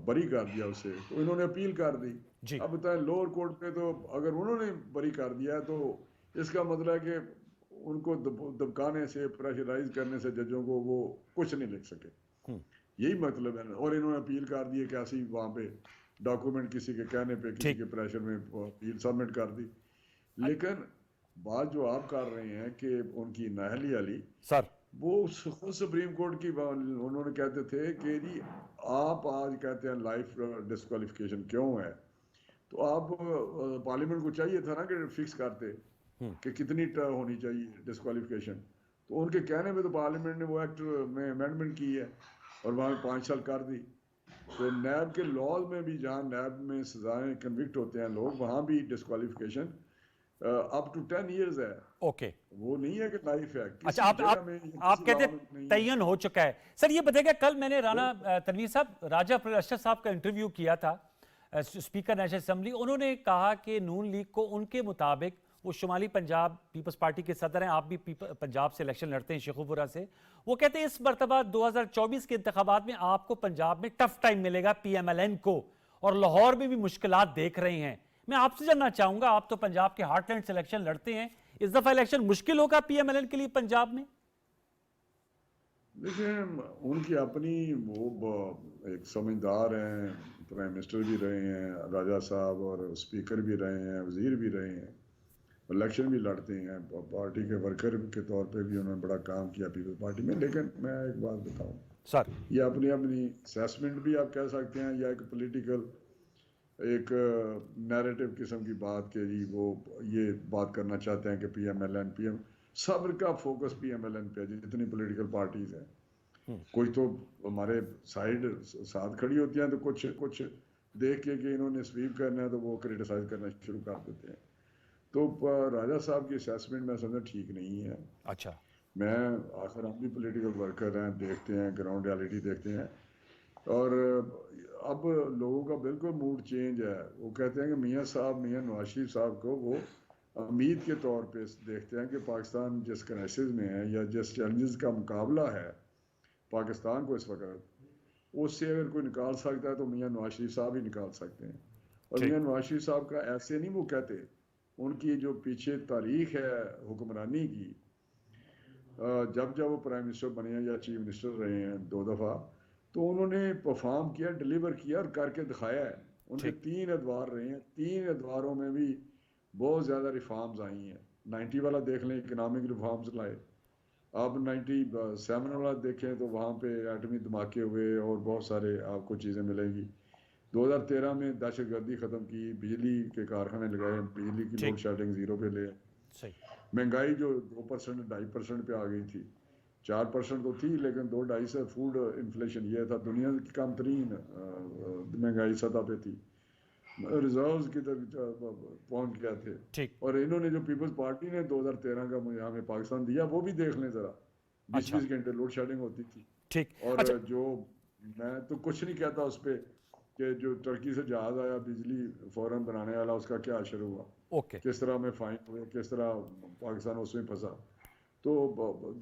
बरी कर दिया उससे, तो इन्होंने अपील कर दी। जी अब बताएं लोअर कोर्ट पे तो अगर उन्होंने बरी कर दिया तो इसका मतलब है कि उनको दबकाने से, प्रेशराइज करने से जजों को वो कुछ नहीं लिख सके, यही मतलब है। और इन्होंने अपील कर दी है कि ऐसी वहाँ पे डॉक्यूमेंट किसी के कहने पे, किसी के प्रेशर में अपील सबमिट कर दी। लेकिन बात जो आप कर रहे हैं कि उनकी नाअहली वाली, सर वो खुद सुप्रीम कोर्ट की उन्होंने कहते थे कि जी आप आज कहते हैं लाइफ डिस्क्वालिफिकेशन क्यों है, तो आप पार्लियामेंट को चाहिए था ना कि फिक्स करते कि कितनी होनी चाहिए डिस्क्वालिफिकेशन। तो उनके कहने पे तो पार्लियामेंट ने वो एक्ट में अमेंडमेंट की है और वहाँ 5 साल कर दी। तो नैब के लॉज में भी, जहाँ नैब में सजाएं कन्विक्ट होते हैं लोग, वहाँ भी डिस्क्वालिफिकेशन अप टू 10 इयर्स है। ओके, वो नहीं है कि लाइफ है। अच्छा आप कहते हैं तयन हो चुका है। सर ये बताइएगा, कल मैंने राना तनवीर साहब राजा अशरफ साहब का इंटरव्यू किया था, स्पीकर नेशनल असेंबली। उन्होंने कहा कि नून लीग को उनके मुताबिक, वो शुमाली पंजाब पीपल्स पार्टी के सदर हैं, आप भी पंजाब से इलेक्शन लड़ते हैं शेखुपुरा से, वो कहते हैं इस मरतबा 2024 के इंतखाबात में आपको पंजाब में टफ टाइम मिलेगा PMLN को, और लाहौर में भी मुश्किलात देख रहे हैं। मैं आपसे जानना चाहूंगा, आप तो पंजाब के हार्टलैंड से इलेक्शन लड़ते हैं, इस दफा इलेक्शन मुश्किल होगा PMLN के लिए पंजाब में? देखिए उनकी अपनी, वो एक समझदार हैं, प्राइम मिनिस्टर भी रहे हैं राजा साहब, और स्पीकर भी रहे हैं, वजीर भी रहे हैं, इलेक्शन भी लड़ते हैं, पार्टी के वर्कर के तौर पे भी उन्होंने बड़ा काम किया पीपल्स पार्टी में। लेकिन मैं एक बात बताऊं सर, ये अपनी अपनी असेसमेंट भी आप कह सकते हैं, या एक पॉलिटिकल एक नैरेटिव किस्म की बात के जी वो ये बात करना चाहते हैं कि PMLN सब का फोकस PMLN पे है। जितनी पॉलिटिकल पार्टीज हैं, कोई तो हमारे साइड साथ खड़ी होती हैं, तो कुछ देख के कि इन्होंने स्वीप करना है तो वो क्रिटिसाइज करना शुरू कर देते हैं। तो राजा साहब की असेसमेंट मैं समझा ठीक नहीं है। अच्छा, मैं आखिर हम भी पॉलिटिकल वर्कर हैं, देखते हैं ग्राउंड रियलिटी देखते हैं, और अब लोगों का बिल्कुल मूड चेंज है। वो कहते हैं कि मियाँ नवाज शरीफ साहब को वो उम्मीद के तौर पे देखते हैं कि पाकिस्तान जिस क्राइसिस में है या जिस चैलेंजेस का मुकाबला है पाकिस्तान को इस वक्त, उससे अगर कोई निकाल सकता है तो मियाँ नवाज शरीफ साहब ही निकाल सकते हैं। और मियाँ नवाज शरीफ साहब का ऐसे नहीं वो कहते, उनकी जो पीछे तारीख है हुक्मरानी की, जब वो प्राइम मिनिस्टर बने हैं या चीफ मिनिस्टर रहे हैं 2 दफ़ा, तो उन्होंने परफॉर्म किया, डिलीवर किया और करके दिखाया है। उनके 3 अदवार रहे हैं, 3 अदवारों में भी बहुत ज़्यादा रिफॉर्म्स आई हैं। 90 वाला देख लें, इकनॉमिक रिफॉर्म्स लाए। आप 97 वाला देखें तो वहाँ पे एटमी धमाके हुए और बहुत सारे आपको चीज़ें मिलेंगी। 2013 में दहशतगर्दी ख़त्म की, बिजली के कारखाने लगाए, बिजली की लोड शेडिंग 0 पे ले। महंगाई जो 2% 2.5% पे आ गई थी, 4% तो थी, लेकिन 2-2.5 से फूड इन्फ्लेशन ये था, दुनिया की कम तरीन महंगाई सतह पे थी, रिजर्व्स की तरफ पहुंच गए थे। और इन्होंने जो पीपल्स पार्टी ने 2013 का हमें पाकिस्तान दिया, वो भी देख लें ज़रा, 20 घंटे लोड शेडिंग होती थी। ठीक। और अच्छा, जो मैं तो कुछ नहीं कहता उस पे कि जो टर्की से जहाज आया बिजली फौरन बनाने वाला, उसका क्या असर हुआ, ओके। किस तरह में फाइन हुए, किस तरह पाकिस्तान उसमें फंसा। तो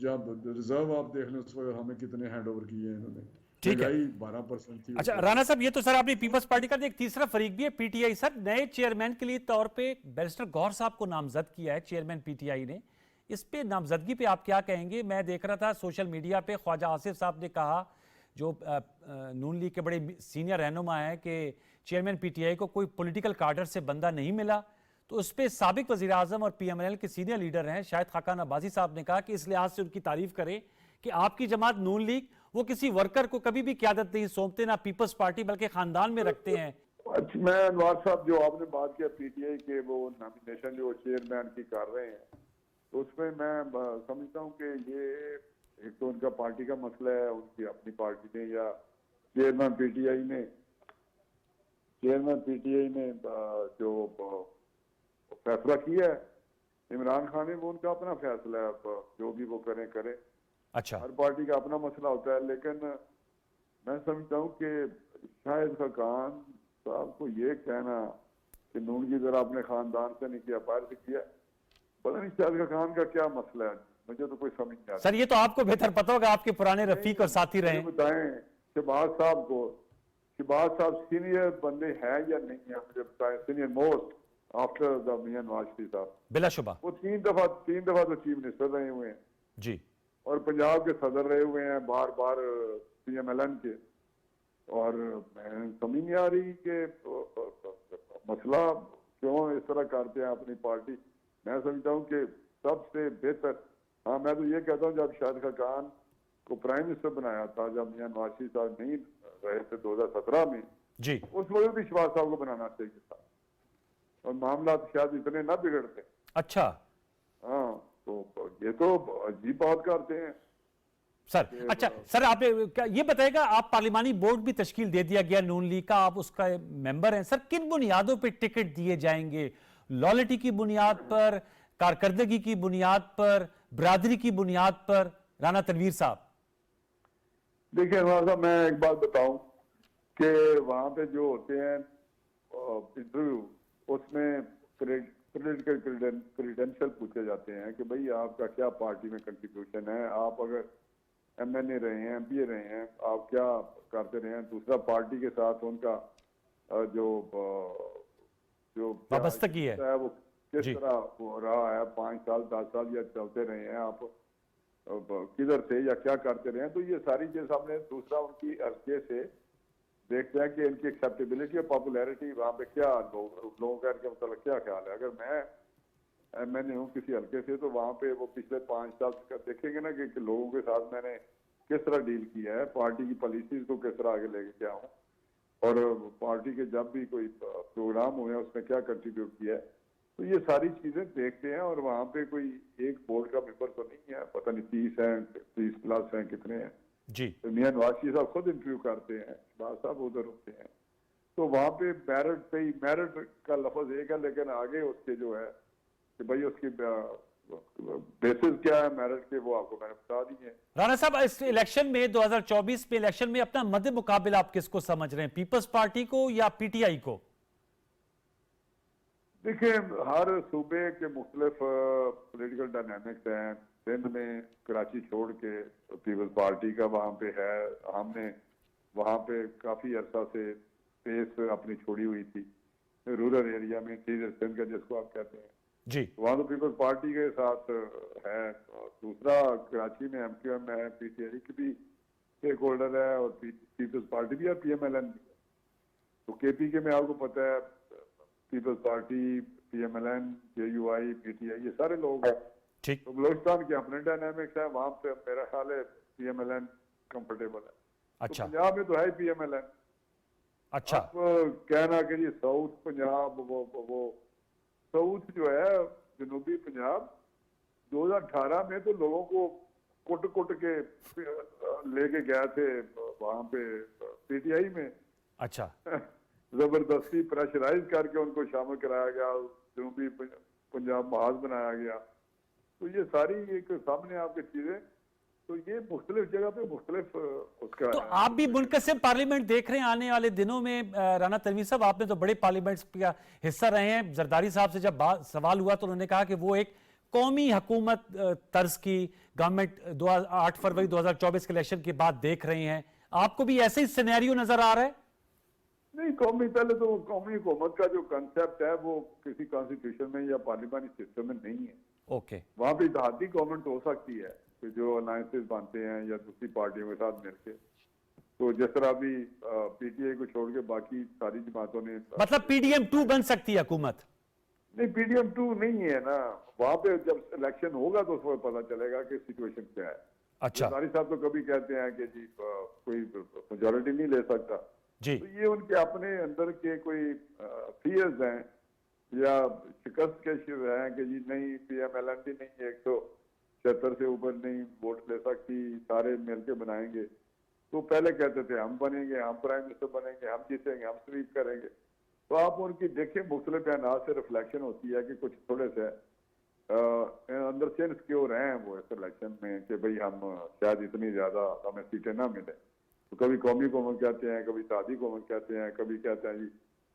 जब रिजर्व आप देख लें उस वक्त हमें कितने हैंड ओवर किए हैं इन्होंने। ठीक है। महंगाई 12% थी। अच्छा राणा साहब, ये तो सर आपने पीपल्स पार्टी का एक तीसरा फरीक भी है पीटीआई। सर नए चेयरमैन के लिए तौर पे बैरिस्टर गौहर साहब को नामजद किया है चेयरमैन पीटीआई ने। इस पे नामजदगी पे आप क्या कहेंगे? मैं देख रहा था सोशल मीडिया पे ख्वाजा आसिफ साहब ने कहा, जो नून लीग के बड़े सीनियर रहनुमा है, कि चेयरमैन पीटीआई को कोई पॉलिटिकल कार्डर से बंदा नहीं मिला। तो उस पर साबिक वज़ीर आज़म और पीएमएल के सीनियर लीडर हैं शाहिद खाकान अब्बासी साहब ने कहा कि इस लिहाज से उनकी तारीफ करें कि आपकी जमात नून लीग वो किसी वर्कर को कभी भी क़यादत नहीं सौंपते, ना पीपल्स पार्टी, बल्कि खानदान में रखते हैं। अच्छा, मैं अनवार साहब जो आपने बात किया पीटीआई के वो नॉमिनेशन जो चेयरमैन की कर रहे हैं, तो उसमें मैं समझता हूँ कि ये एक तो उनका पार्टी का मसला है, उनकी अपनी पार्टी ने या चेयरमैन पीटीआई ने जो फैसला किया है, इमरान खान ने, वो उनका अपना फैसला है, जो भी वो करें। अच्छा, हर पार्टी का अपना मसला होता है, लेकिन मैं समझता हूँ कि शाहिद खाकान साहब को ये कहना कि नून की तरह अपने खानदान से नहीं किया, बाहर से किया, पता नहीं शाहिद खाकान का क्या मसला है, मुझे तो कोई समझ नहीं आता। सर ये तो आपको बेहतर पता होगा, आपके पुराने रफीक और साथी रहे। बताएं शहबाज साहब सीनियर बंदे हैं या नहीं है, मुझे बताएं। सीनियर मोस्ट आफ्टर द मियां नवाज शरीफ साहब, बिलाशुबा वो तीन दफा तो चीफ मिनिस्टर रहे हुए हैं जी, और पंजाब के सदर रहे हुए हैं बार पीएमएलएन के। और मैं समझ नहीं आ रही कि मसला क्यों इस तरह करते हैं अपनी पार्टी। मैं समझता हूँ कि सबसे बेहतर, हाँ मैं तो ये कहता हूँ, जब शाहिद खाकान को प्राइम मिनिस्टर बनाया था, जब मियां नवाज शरीफ साहब नहीं रहे थे 2017 में जी, उस वक्त भी शहबाज साहब को बनाना चाहिए था और मामला शायद इतने ना बिगड़ते। अच्छा हाँ, तो ये तो अजीब बात करते हैं सर। अच्छा सर, आप ये बताएगा, आप पार्लिमानी बोर्ड भी तश्कील दे दिया गया नून लीग का, आप उसका मेंबर हैं। सर किन बुनियादों पे टिकट दिए जाएंगे? लॉयल्टी की बुनियाद पर, कारकर्दगी की बुनियाद पर, बरादरी की बुनियाद पर? राना तनवीर साहब देखिए अनवर साहब, मैं एक बात बताऊं कि वहां पे जो होते हैं इंटरव्यू, उसमें पॉलिटिकल क्रेडेंशियल पूछे जाते हैं कि भाई आपका क्या पार्टी में कंट्रीब्यूशन है, आप अगर एमएनए रहे हैं, एमपीए रहे हैं, आप क्या करते रहे हैं, दूसरा पार्टी के साथ उनका जो वाबस्तगी है वो किस तरह हो रहा है, 5 साल 10 साल या चलते रहे हैं, आप किधर से या क्या करते रहे हैं। तो ये सारी चीज हमने, दूसरा उनकी हल्के से देखते हैं कि इनकी एक्सेप्टेबिलिटी और पॉपुलैरिटी वहाँ पे क्या लोगों का इनके मतलब क्या ख्याल है। अगर मैंने हूँ किसी हल्के से, तो वहाँ पे वो पिछले 5 साल का देखेंगे ना कि लोगों के साथ मैंने किस तरह डील किया है, पार्टी की पॉलिसीज को किस तरह आगे लेके क्या हूँ, और पार्टी के जब भी कोई प्रोग्राम हुए उसमें क्या कंट्रीब्यूट किया है। तो ये सारी चीजें देखते हैं, और वहाँ पे कोई एक बोर्ड का मेंबर तो नहीं है, पता नहीं 30 हैं, 30 प्लस हैं, कितने हैं जी। तो मियां नवाज शरीफ साहब खुद इंटरव्यू करते हैं, शहबाज साहब उधर होते हैं। तो वहाँ पे मेरिट पे ही, मेरिट का लफ्ज एक है, लेकिन आगे उसके जो है कि भाई उसकी बेसिस क्या है मेरिट के, वो आपको मैंने बता दी है। राणा साहब, इस इलेक्शन में 2024 में इलेक्शन में अपना मध्य मुकाबला आप किसको समझ रहे हैं, पीपल्स पार्टी को या पीटीआई को? देखिए हर सूबे के मुख्तलिफ पॉलिटिकल डायनामिक्स हैं। सिंध में कराची छोड़ के पीपल्स पार्टी का वहाँ पे है, हमने वहाँ पे काफी अरसा से स्पेस अपनी छोड़ी हुई थी रूरल एरिया में, सिंध का जिसको आप कहते हैं जी, वहाँ तो पीपल्स पार्टी के साथ है। दूसरा कराची में एमक्यूएम है, पीटीआई की भी स्टेक होल्डर है, और पीपल्स पार्टी भी है, पीएमएलएन भी। तो केपी के में आपको पता है peoples party, PMLN, JUI, PTI, ये सारे लोग हैं। ठीक। तो बलोचिस्तान के अपने डायनामिक्स है, वहाँ पे मेरा ख्याल है पीएमएलएन कंफर्टेबल है। अच्छा। तो पंजाब में तो है पीएमएलएन। अच्छा। आप कहना कि जी साउथ पंजाब, वो साउथ जो है जनूबी पंजाब 2018 में तो लोगों को कुट के लेके गए थे वहाँ पे पीटीआई में। अच्छा। जबरदस्ती प्रेशराइज करके उनको शामिल कराया गया, जनूबी पंजाब महाज बनाया गया। तो ये सारी एक सामने आपकी चीजें, तो ये मुख्तलिफ जगह पे मुख्तलिफ उसका तो आप भी मुनक़सिम पार्लियामेंट देख रहे हैं आने वाले दिनों में। राना तनवीर साहब, आपने तो बड़े पार्लियामेंट्स का हिस्सा रहे हैं। जरदारी साहब से जब सवाल हुआ तो उन्होंने कहा कि वो एक कौमी हुकूमत तर्ज की गवर्नमेंट 8 फरवरी 2024 के इलेक्शन के बाद देख रहे हैं। आपको भी ऐसे ही सिनेरियो नजर आ रहा है? नहीं, कौमी, पहले तो कौमी हुकूमत का जो कंसेप्ट है वो किसी कॉन्स्टिट्यूशन में या पार्लियामानी सिस्टम में नहीं है। ओके, वहां पे इत्तेहादी गवर्नमेंट हो सकती है कि जो अलायंसेस बनते हैं या दूसरी पार्टियों के साथ मिलकर। तो जिस तरह अभी पीटीआई को छोड़ के बाकी सारी जमातों ने, मतलब पीडीएम 2 बन सकती है हुकूमत? नहीं, पीडीएम 2 नहीं है ना। वहां पे जब इलेक्शन होगा तो उसमें पता चलेगा कि सिचुएशन क्या है। अच्छा, जरदारी साहब तो कभी कहते हैं कि जी कोई मेजोरिटी नहीं ले सकता जी। तो ये उनके अपने अंदर के कोई फियर्स हैं या शिकस्त के हैं कि जी नहीं, पीएमएलएन भी नहीं 176 से ऊपर नहीं वोट ले सकती, सारे मिलके बनाएंगे। तो पहले कहते थे हम बनेंगे, हम प्राइम मिनिस्टर बनेंगे, हम जीतेंगे, हम स्वीप करेंगे। तो आप उनकी देखें, मुख्तलिफ बयान से रिफ्लेक्शन होती है कि कुछ थोड़े से अंदर से इनसिक्योर हैं वो इस इलेक्शन में कि भाई हम शायद इतनी ज्यादा हमें सीटें ना मिले। तो कभी कौमी हुकूमत कहते हैं, कभी इत्तेहादी हुकूमत कहते हैं, कभी कहते हैं जी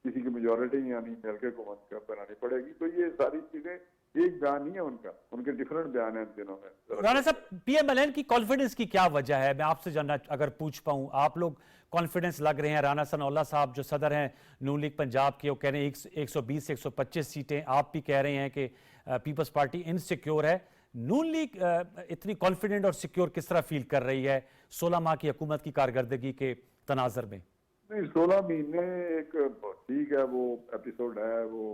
किसी की मेजोरिटी यानी मिलकर हुकूमत बनानी पड़ेगी। तो ये सारी चीजें एक बयान नहीं है उनका, उनके डिफरेंट बयान है इन दिनों में। राणा साहब, पीएमएलएन की कॉन्फिडेंस की क्या वजह है? मैं आपसे जानना अगर पूछ पाऊं, आप लोग कॉन्फिडेंस लग रहे हैं। राना सनाउल्लाह साहब जो सदर हैं नून लीग पंजाब के, वो कह रहे हैं 120 से 125 सीटें। आप भी कह रहे हैं कि पीपल्स पार्टी इनसिक्योर है। नून लीग इतनी कॉन्फिडेंट और सिक्योर किस तरह फील कर रही है 16 माह की हुकूमत की कारकर्दगी के तनाजर में? नहीं, 16 महीने एक ठीक है, वो एपिसोड है। वो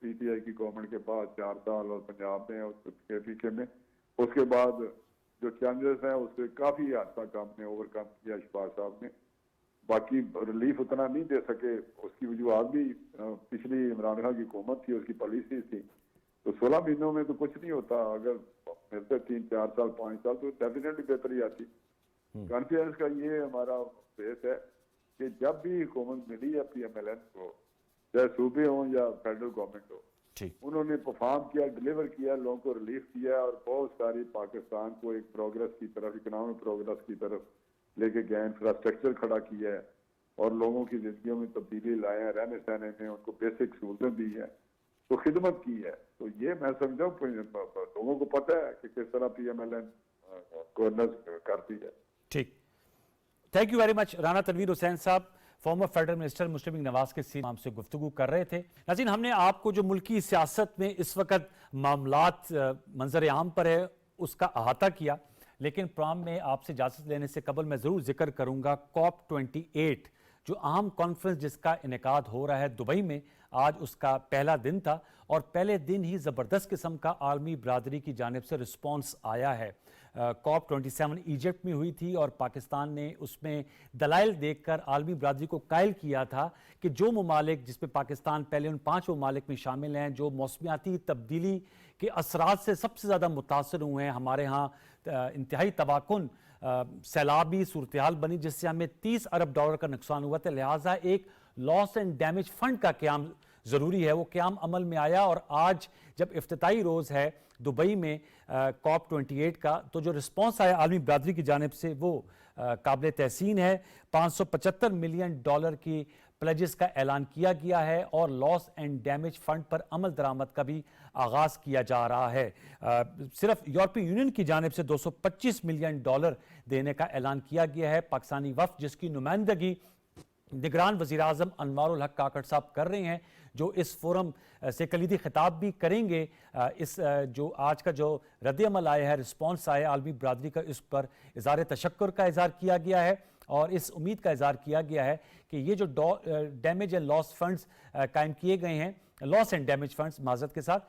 पीटीआई की गवर्नमेंट के बाद 4 साल और पंजाब में उसके पीछे में, उसके बाद जो चैलेंजेस हैं उससे काफी हद तक हमने ओवरकम किया शहबाज साहब ने। बाकी रिलीफ उतना नहीं दे सके, उसकी वजूहत भी पिछली इमरान खान की हुकूमत थी, उसकी पॉलिसी थी। तो 16 महीनों में तो कुछ नहीं होता। अगर मिलते 3, 4 साल, 5 साल तो डेफिनेटली बेहतरी आती। कॉन्फिडेंस का ये हमारा बेस है कि जब भी हुकूमत मिली है पीएमएलएन को, चाहे सूबे हों या फेडरल गवर्नमेंट हो, उन्होंने परफॉर्म किया, डिलीवर किया, लोगों को रिलीफ दिया और बहुत सारी पाकिस्तान को एक प्रोग्रेस की तरफ, इकोनॉमिक प्रोग्रेस की तरफ लेके गए। इंफ्रास्ट्रक्चर खड़ा किया है और लोगों की जिंदगियों में तब्दीली लाए हैं, रहने सहने में उनको बेसिक सहूलतें दी है, तो खिदमत की है। तो ये मैं समझा लोगों को पता है कि किस तरह पीएमएलएन गवर्नेंस करती है। ठीक, thank you very much. Rana Tanveer Hussain साहब, former federal minister, Muslim League Nawaz के सीएम से गुफ्तगू कर रहे थे। नाज़रीन, हमने आपको जो मुल्की सियासत में इस वक्त मामलात मंजर आम पर है उसका अहाता किया, लेकिन प्रोग्राम में आपसे इजाज़त लेने से कबल मैं ज़रूर जिक्र करूँगा COP28 जो अहम कॉन्फ्रेंस जिसका इनेकाद हो रहा है दुबई में। आज उसका पहला दिन था और पहले दिन ही ज़बरदस्त किस्म का आलमी बरादरी की जानिब से रिस्पॉन्स आया है। COP27 इजिप्ट में हुई थी और पाकिस्तान ने उसमें दलाइल देखकर आलमी बरादरी को कायल किया था कि जो ममालिक, जिसमें पाकिस्तान पहले उन 5 ममालिक में शामिल हैं जो मौसमियाती तब्दीली के असरात से सबसे ज़्यादा मुतासर हुए हैं। हमारे यहाँ इंतहाई तबाकुन सैलाबी सूरत हाल बनी जिससे हमें $30 अरब का नुकसान हुआ था। लिहाजा एक लॉस एंड डैमेज फंड का क़याम ज़रूरी है। वो क़याम अमल में आया और आज जब इफ्तिताई रोज़ है दुबई में COP28 का, तो जो रिस्पॉन्स आया आलमी बरादरी की जानिब से वो काबिल तहसीन है। $575 मिलियन की प्लेजेस का ऐलान किया गया है और लॉस एंड डैमेज फंड पर अमल दरामद का भी आगाज़ किया जा रहा है। सिर्फ यूरोपीय यूनियन की जानिब से $225 मिलियन देने का ऐलान किया गया है। पाकिस्तानी वफ़द जिसकी नुमाइंदगी निगरान वज़ीर आज़म अनवारुल हक काकड़ साहब कर रहे हैं, जो इस फोरम से कलीदी खिताब भी करेंगे। इस जो आज का जो रद्द-ए-अमल आया है, रिस्पॉन्स आया आलमी बरादरी का, इस पर इज़हार तशक्कुर का इज़हार किया गया है और इस उम्मीद का इज़हार किया गया है कि ये जो डैमेज एंड लॉस फंड्स कायम किए गए हैं, लॉस एंड डैमेज फंड्स माज़रत के साथ,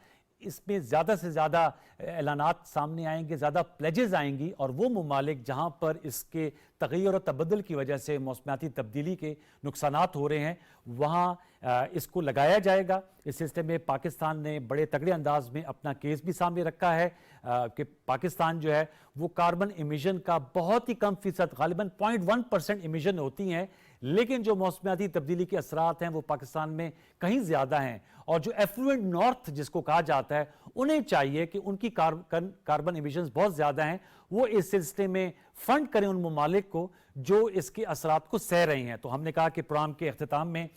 इसमें ज़्यादा से ज़्यादा ऐलानात सामने आएंगे, ज़्यादा प्लेजेस आएंगी और वो ममालिक जहाँ पर इसके तग़य्युर और तबद्दुल की वजह से मौसमियाती तब्दीली के नुकसानात हो रहे हैं वहाँ इसको लगाया जाएगा। इस सिलसिले में पाकिस्तान ने बड़े तगड़े अंदाज में अपना केस भी सामने रखा है कि पाकिस्तान जो है वो कार्बन इमिशन का बहुत ही कम फ़ीसद, गालिबन 0.1% इमिशन होती हैं, लेकिन जो मौसमियाती तब्दीली के असरात हैं वो पाकिस्तान में कहीं ज़्यादा हैं, और जो एफ्लुएंट नॉर्थ जिसको कहा जाता है, उन्हें चाहिए कि उनकी कार्बन एमिशंस बहुत ज़्यादा हैं, वो इस सिलसिले में फंड करें उन ममालिक को जो इसके असरात को सह रहे हैं। तो हमने कहा कि प्रोग्राम के अख्तिताम में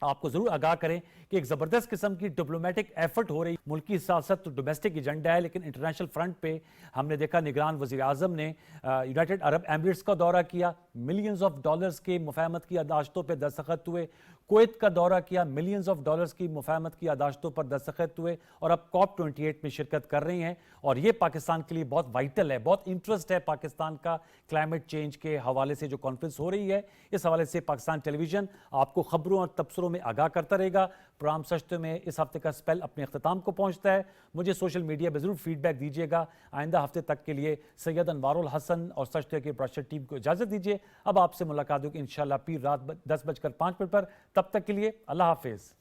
आपको जरूर आगाह करें कि एक जबरदस्त किस्म की डिप्लोमेटिक एफर्ट हो रही। मुल्की सियासत तो डोमेस्टिक एजेंडा है, लेकिन इंटरनेशनल फ्रंट पे हमने देखा निगरान वजीर आजम ने यूनाइटेड अरब एमिरेट्स का दौरा किया, मिलियंस ऑफ डॉलर्स के मुफाहमत की यादाश्तों पर दस्तखत हुए, कुवैत का दौरा किया, मिलियंस ऑफ डॉलर्स की मुफाहमत की यादाश्तों पर दस्तखत हुए, और अब COP 28 में शिरकत कर रही हैं। और ये पाकिस्तान के लिए बहुत वाइटल है, बहुत इंटरेस्ट है पाकिस्तान का क्लाइमेट चेंज के हवाले से जो कॉन्फ्रेंस हो रही है। इस हवाले से पाकिस्तान टेलीविजन आपको खबरों और तबसरों में आगाह करता रहेगा। प्रोग्राम सच तो में इस हफ्ते का स्पेल अपने अख्तिताम को पहुंचता है। मुझे सोशल मीडिया पर जरूर फीडबैक दीजिएगा। आइंदा हफ्ते तक के लिए सैयद अनवारुल हसन और सच तो की ब्रॉडकास्ट टीम को इजाजत दीजिए। अब आपसे मुलाकात होगी इंशाल्लाह पीर रात 10:05 पर। तब तक के लिए अल्लाह हाफिज।